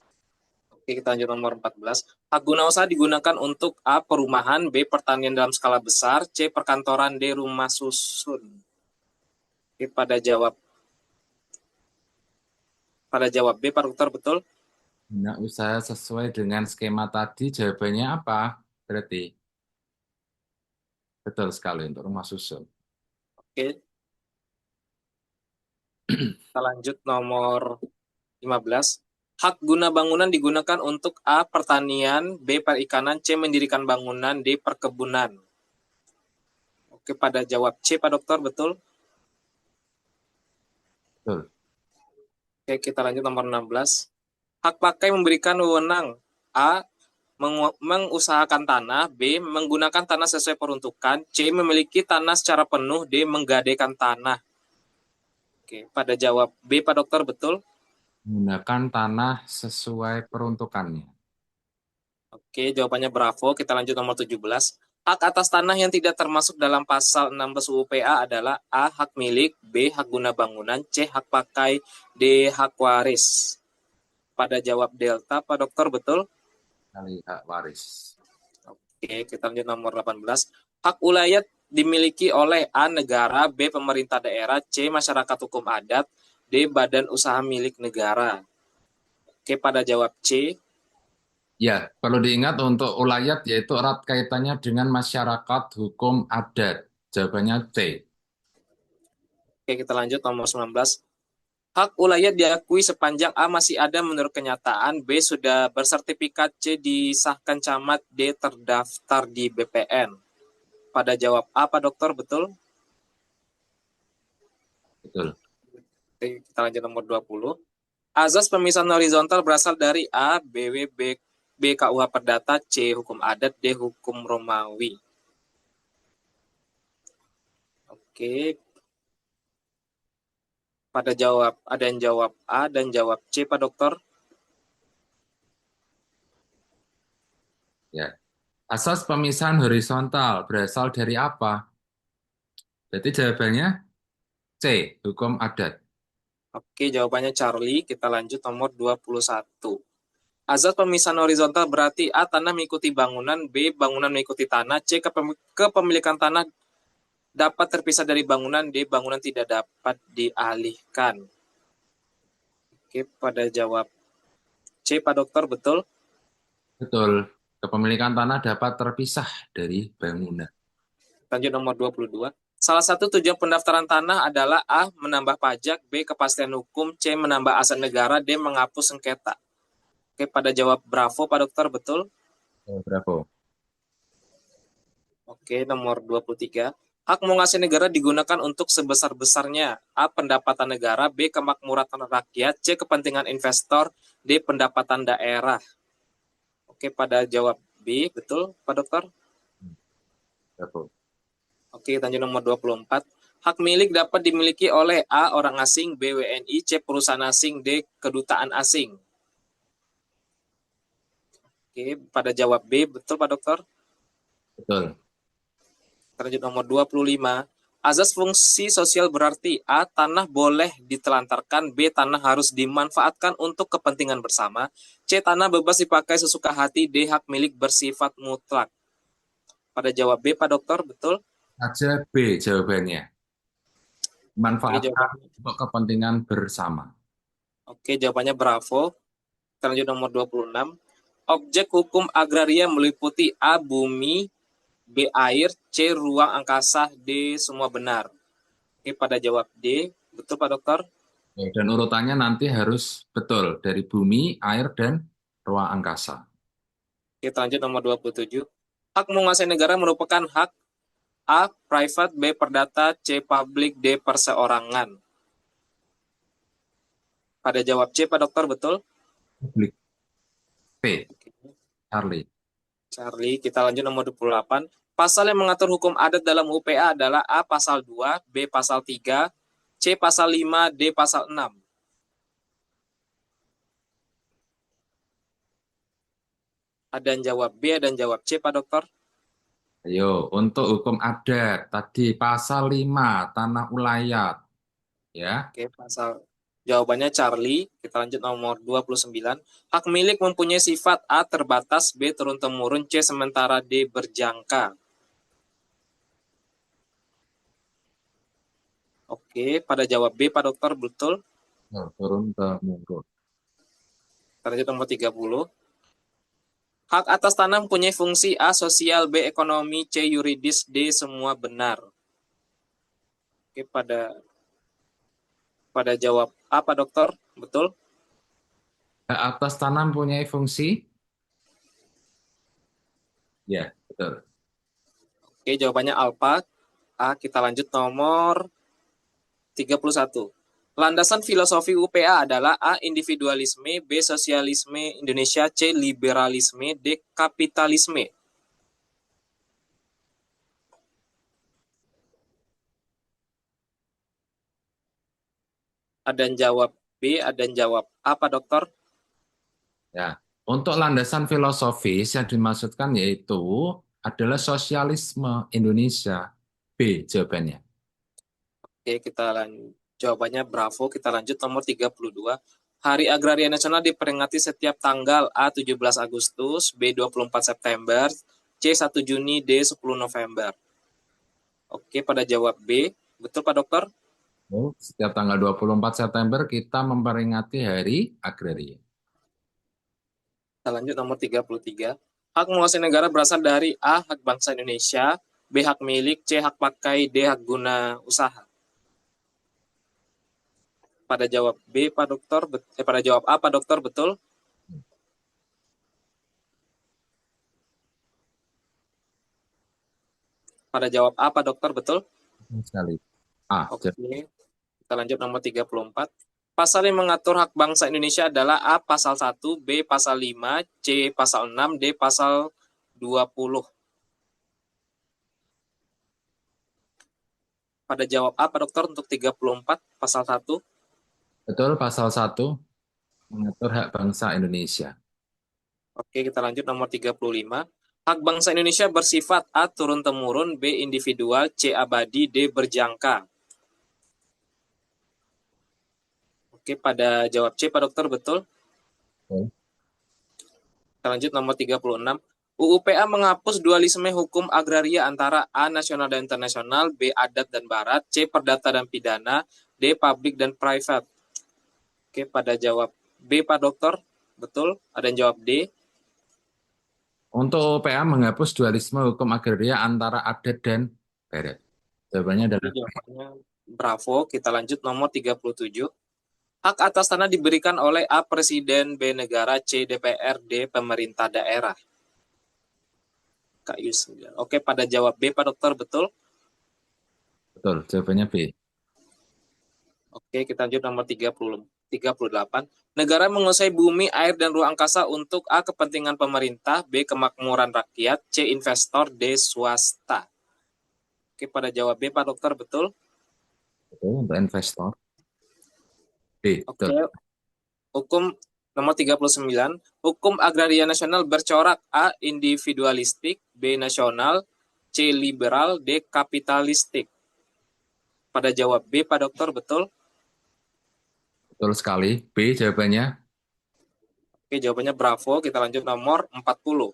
Oke, kita lanjut nomor 14. Hak guna usaha digunakan untuk A, perumahan, B, pertanian dalam skala besar, C, perkantoran, D, rumah susun. Oke, pada jawab B, Pak Dokter, betul? Guna usaha sesuai dengan skema tadi jawabannya apa? Berarti betul sekali untuk rumah susun. Oke, kita lanjut nomor 15. Hak guna bangunan digunakan untuk A, pertanian, B, perikanan, C, mendirikan bangunan, D, perkebunan. Oke, pada jawab C, Pak Dokter, betul? Betul. Oke, kita lanjut nomor 16. Hak pakai memberikan wewenang A, mengusahakan tanah, B, menggunakan tanah sesuai peruntukan, C, memiliki tanah secara penuh, D, menggadaikan tanah. Oke, pada jawab B, Pak Dokter, betul? Menggunakan tanah sesuai peruntukannya. Oke, jawabannya bravo. Kita lanjut nomor 17. Hak atas tanah yang tidak termasuk dalam pasal 16 UU PA adalah A, hak milik, B, hak guna bangunan, C, hak pakai, D, hak waris. Pada jawab delta, Pak Dokter, betul? Kali hak waris. Oke, kita lanjut nomor 18. Hak ulayat dimiliki oleh A, negara, B, pemerintah daerah, C, masyarakat hukum adat, D, badan usaha milik negara. Oke, pada jawab C. Ya, perlu diingat untuk ulayat yaitu erat kaitannya dengan masyarakat hukum adat. Jawabannya C. Oke, kita lanjut nomor 19. Hak ulayat diakui sepanjang A masih ada menurut kenyataan, B sudah bersertifikat, C disahkan camat, D terdaftar di BPN. Pada jawab A, Pak Dokter, betul? Betul. Oke, kita lanjut nomor 20. Azas pemisahan horizontal berasal dari A, BW, B KUH Perdata, C hukum adat, D hukum Romawi. Oke, pada jawab ada yang jawab A dan jawab C, Pak Dokter. Ya. Asas pemisahan horizontal berasal dari apa? Berarti jawabannya C, hukum adat. Oke, jawabannya Charlie. Kita lanjut nomor 21. Azas pemisahan horizontal berarti A, tanah mengikuti bangunan, B, bangunan mengikuti tanah, C, kepemilikan tanah dapat terpisah dari bangunan, D, bangunan tidak dapat dialihkan. Oke, pada jawab C, Pak Dokter, betul? Betul. Kepemilikan tanah dapat terpisah dari bangunan. Lanjut nomor 22. Salah satu tujuan pendaftaran tanah adalah A, menambah pajak, B, kepastian hukum, C, menambah aset negara, D, menghapus sengketa. Oke, pada jawab bravo, Pak Dokter, betul? Oh, bravo. Oke, nomor 23. Hak mongasih negara digunakan untuk sebesar-besarnya. A, pendapatan negara, B, kemakmuran rakyat, C, kepentingan investor, D, pendapatan daerah. Oke, pada jawab B, betul, Pak Dokter? Betul. Oke, lanjut nomor 24. Hak milik dapat dimiliki oleh A. Orang asing, B. WNI, C. Perusahaan asing, D. Kedutaan asing. Oke, pada jawab B, betul Pak Dokter? Betul. Lanjut nomor 25. Azas fungsi sosial berarti A. Tanah boleh ditelantarkan, B. Tanah harus dimanfaatkan untuk kepentingan bersama, C. Tanah bebas dipakai sesuka hati, D. Hak milik bersifat mutlak. Pada jawab B, Pak Dokter, betul? Aja B jawabannya. Oke, Manfaatkan jawabannya. untuk kepentingan bersama. Oke, jawabannya bravo. Lanjut nomor 26. Objek hukum agraria meliputi A. Bumi, B. Air, C. Ruang angkasa, D. Semua benar. Oke, pada jawab D. Betul Pak Dokter? Dan urutannya nanti harus betul dari bumi, air, dan ruang angkasa. Kita lanjut nomor 27. Hak menguasai negara merupakan hak A. Private, B. Perdata, C. Publik, D. Perseorangan. Pada jawab C, Pak Dokter, betul? Publik. P. Charlie. Charlie, kita lanjut nomor 28. Pasal yang mengatur hukum adat dalam UPA adalah A. Pasal 2, B. Pasal 3, C. Pasal 5, D. Pasal 6. Ada yang jawab B, ada yang jawab C, Pak Dokter. Ayo, untuk hukum adat tadi pasal 5 tanah ulayat ya. Oke, pasal jawabannya Charlie. Kita lanjut nomor 29. Hak milik mempunyai sifat A. Terbatas, B. Turun-temurun, C. Sementara, D. Berjangka. Oke, pada jawab B, Pak Dokter, betul. Turun temurun. Kita lanjut nomor 30. Hak atas tanah mempunyai fungsi A. Sosial, B. Ekonomi, C. Yuridis, D. Semua benar. Oke, pada jawab A, Pak Dokter, betul. Hak atas tanah mempunyai fungsi? Ya, betul. Oke, jawabannya alfa. A, kita lanjut nomor 31. Landasan filosofi UPA adalah A. Individualisme, B. Sosialisme Indonesia, C. Liberalisme, D. Kapitalisme. Ada yang jawab B, ada yang jawab A, Pak Dokter. Ya. Untuk landasan filosofis yang dimaksudkan yaitu adalah sosialisme Indonesia. B jawabannya. Oke, jawabannya bravo. Kita lanjut nomor 32. Hari Agraria Nasional diperingati setiap tanggal A. 17 Agustus, B. 24 September, C. 1 Juni, D. 10 November. Oke, pada jawab B. Betul Pak Dokter? Setiap tanggal 24 September kita memperingati Hari Agraria. Kita lanjut nomor 33. Hak menguasai negara berasal dari A. Hak bangsa Indonesia, B. Hak milik, C. Hak pakai, D. Hak guna usaha. Pada jawab B, Pak Dokter, pada jawab A, Pak Dokter, betul? Pada jawab A, Pak Dokter, betul? Sekali. A. Oke, kita lanjut nomor 34. Pasal yang mengatur hak bangsa Indonesia adalah A. Pasal 1, B. Pasal 5, C. Pasal 6, D. Pasal 20. Pada jawab A, Pak Dokter, untuk 34, pasal 1. Betul, pasal 1 mengatur hak bangsa Indonesia. Oke, kita lanjut nomor 35. Hak bangsa Indonesia bersifat A. Turun-temurun, B. Individual, C. Abadi, D. Berjangka. Oke, pada jawab C, Pak Dokter, betul? Oke. Kita lanjut nomor 36. UUPA menghapus dualisme hukum agraria antara A. Nasional dan internasional, B. Adat dan barat, C. Perdata dan pidana, D. Public dan private. Oke, pada jawab B, Pak Dokter, betul? Ada yang jawab D? Untuk UPA menghapus dualisme hukum agraria antara adat dan barat. Jawabannya adalah Jawabannya bravo. Kita lanjut nomor 37. Hak atas tanah diberikan oleh A. Presiden, B. Negara, C. DPR, D. Pemerintah daerah. KU 9. Oke, pada jawab B, Pak Dokter, betul? betul. Jawabannya B. Oke, kita lanjut nomor 38. Negara menguasai bumi, air, dan ruang angkasa untuk A. Kepentingan pemerintah, B. Kemakmuran rakyat, C. Investor, D. Swasta. Oke, pada jawab B, Pak Dokter, betul? Betul, untuk investor. B, betul. Oke, hukum nomor 39. Hukum agraria nasional bercorak A. Individualistik, B. Nasional, C. Liberal, D. Kapitalistik. Pada jawab B, Pak Dokter, betul? Betul sekali. B jawabannya. Oke, jawabannya bravo. Kita lanjut nomor 40.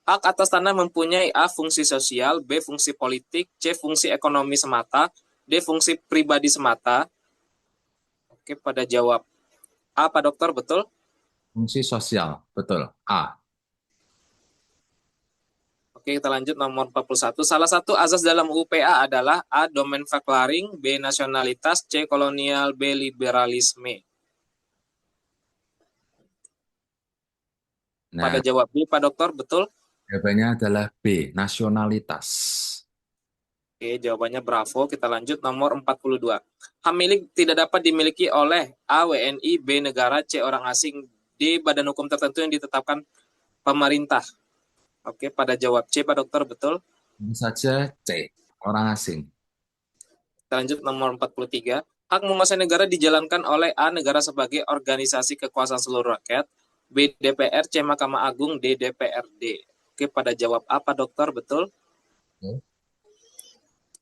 Hak atas tanah mempunyai A. Fungsi sosial, B. Fungsi politik, C. Fungsi ekonomi semata, D. Fungsi pribadi semata. Oke, pada jawab A, Pak Dokter, betul? Fungsi sosial. Betul. A. Oke, kita lanjut nomor 41. Salah satu azas dalam UPA adalah A. Domain faklaring, B. Nasionalitas, C. Kolonial, B. Liberalisme. Pada Nah, jawab B, Pak Dokter, betul? jawabannya adalah B. Nasionalitas. Oke, jawabannya bravo. Kita lanjut nomor 42. Hak milik tidak dapat dimiliki oleh A. WNI, B. Negara, C. Orang asing, D. Badan hukum tertentu yang ditetapkan pemerintah. Oke, pada jawab C, Pak Dokter, betul? Tentu saja C. Orang asing. Kita lanjut nomor 43. Hak menguasai negara dijalankan oleh A. Negara sebagai organisasi kekuasaan seluruh rakyat, B. DPR, C. Mahkamah Agung, D. DPRD. Oke, pada jawab A, Pak Dokter, betul? Oke.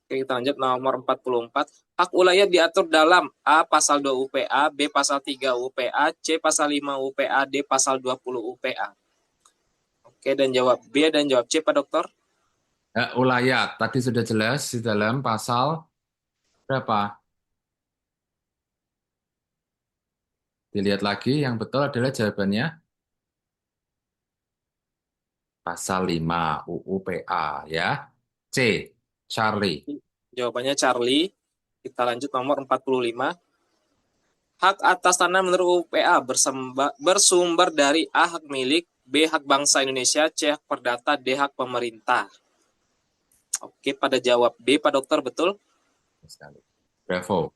Oke, kita lanjut nomor 44. Hak ulayat diatur dalam A. Pasal 2 UPA, B. Pasal 3 UPA, C. Pasal 5 UPA, D. Pasal 20 UPA. Oke, dan jawab B dan jawab C, Pak Dokter. Hak ulayat. Tadi sudah jelas di dalam pasal berapa? Dilihat lagi, yang betul adalah jawabannya pasal 5 UU PA ya. C. Charlie. Jawabannya Charlie. Kita lanjut nomor 45. Hak atas tanah menurut UPA bersumber dari A. Hak milik, B. Hak bangsa Indonesia, C. Hak perdata, D. Hak pemerintah. Oke, pada jawab B, Pak Dokter, betul? Sekali. Bravo.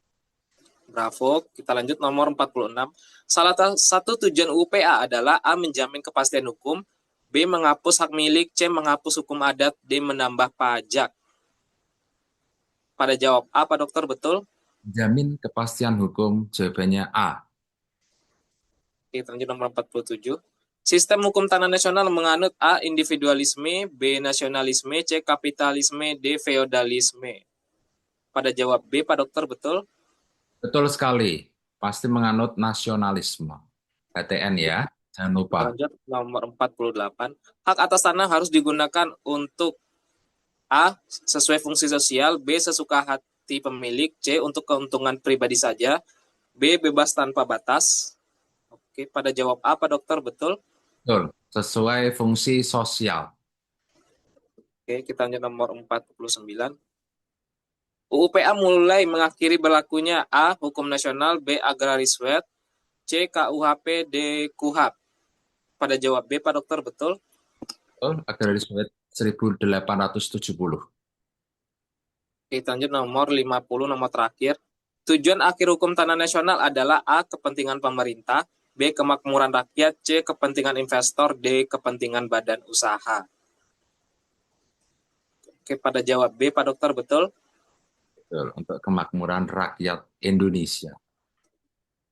Bravo. Kita lanjut nomor 46. Salah satu tujuan UPA adalah A. Menjamin kepastian hukum, B. Menghapus hak milik, C. Menghapus hukum adat, D. Menambah pajak. Pada jawab A, Pak Dokter, betul? Jamin kepastian hukum, jawabannya A. Kita lanjut nomor 47. Sistem hukum tanah nasional menganut A. Individualisme, B. Nasionalisme, C. Kapitalisme, D. Feodalisme. Pada jawab B, Pak Dokter, betul? Betul sekali. Pasti menganut nasionalisme. HTN ya, jangan lupa. Kita lanjut nomor 48. Hak atas tanah harus digunakan untuk A. Sesuai fungsi sosial, B. Sesuka hati pemilik, C. Untuk keuntungan pribadi saja, B. Bebas tanpa batas. Oke, pada jawab A, Pak Dokter, betul? Betul. Sesuai fungsi sosial. Oke, kita lanjut nomor 49. UUPA mulai mengakhiri berlakunya A. Hukum nasional, B. Agraris Wet, C. KUHP, D. KUHAP. Pada jawab B, Pak Dokter, betul? Betul. Agraris Wet 1870. Kita lanjut nomor 50, nomor terakhir. Tujuan akhir hukum tanah nasional adalah A. Kepentingan pemerintah, B. Kemakmuran rakyat, C. Kepentingan investor, D. Kepentingan badan usaha. Oke, pada jawab B, Pak Dokter, betul? Betul. Untuk kemakmuran rakyat Indonesia.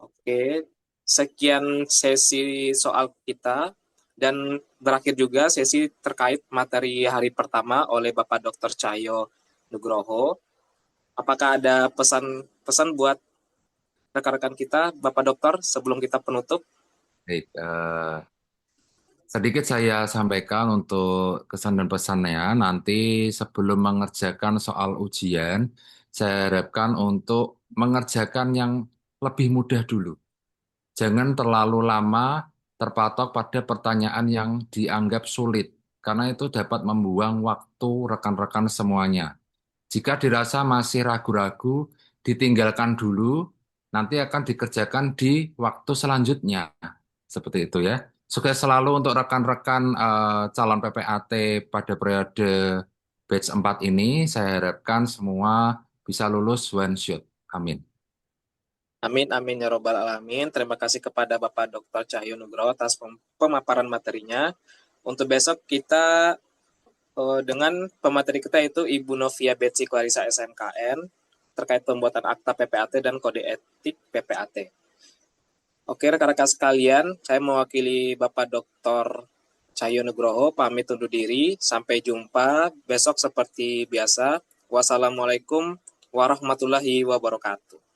Oke, sekian sesi soal kita. Dan berakhir juga sesi terkait materi hari pertama oleh Bapak Dr. Cahyo Nugroho. Apakah ada pesan-pesan buat rekan-rekan kita, Bapak Dokter, sebelum kita penutup? Baik, sedikit saya sampaikan untuk kesan dan pesannya. Nanti sebelum mengerjakan soal ujian, saya harapkan untuk mengerjakan yang lebih mudah dulu. Jangan terlalu lama terpatok pada pertanyaan yang dianggap sulit, karena itu dapat membuang waktu rekan-rekan semuanya. Jika dirasa masih ragu-ragu, ditinggalkan dulu, nanti akan dikerjakan di waktu selanjutnya. Seperti itu ya. Sukses selalu untuk rekan-rekan calon PPAT pada periode batch 4 ini. Saya harapkan semua bisa lulus one shot. Amin. Amin, amin ya robbal alamin. Terima kasih kepada Bapak Dr. Cahyo Nugroho atas pemaparan materinya. Untuk besok kita Dengan pemateri kita itu Ibu Novia Betsy Clarissa SMKN terkait pembuatan akta PPAT dan kode etik PPAT. Oke, rekan-rekan sekalian, saya mewakili Bapak Dr. Cahyo Nugroho pamit undur diri. Sampai jumpa besok seperti biasa. Wassalamualaikum warahmatullahi wabarakatuh.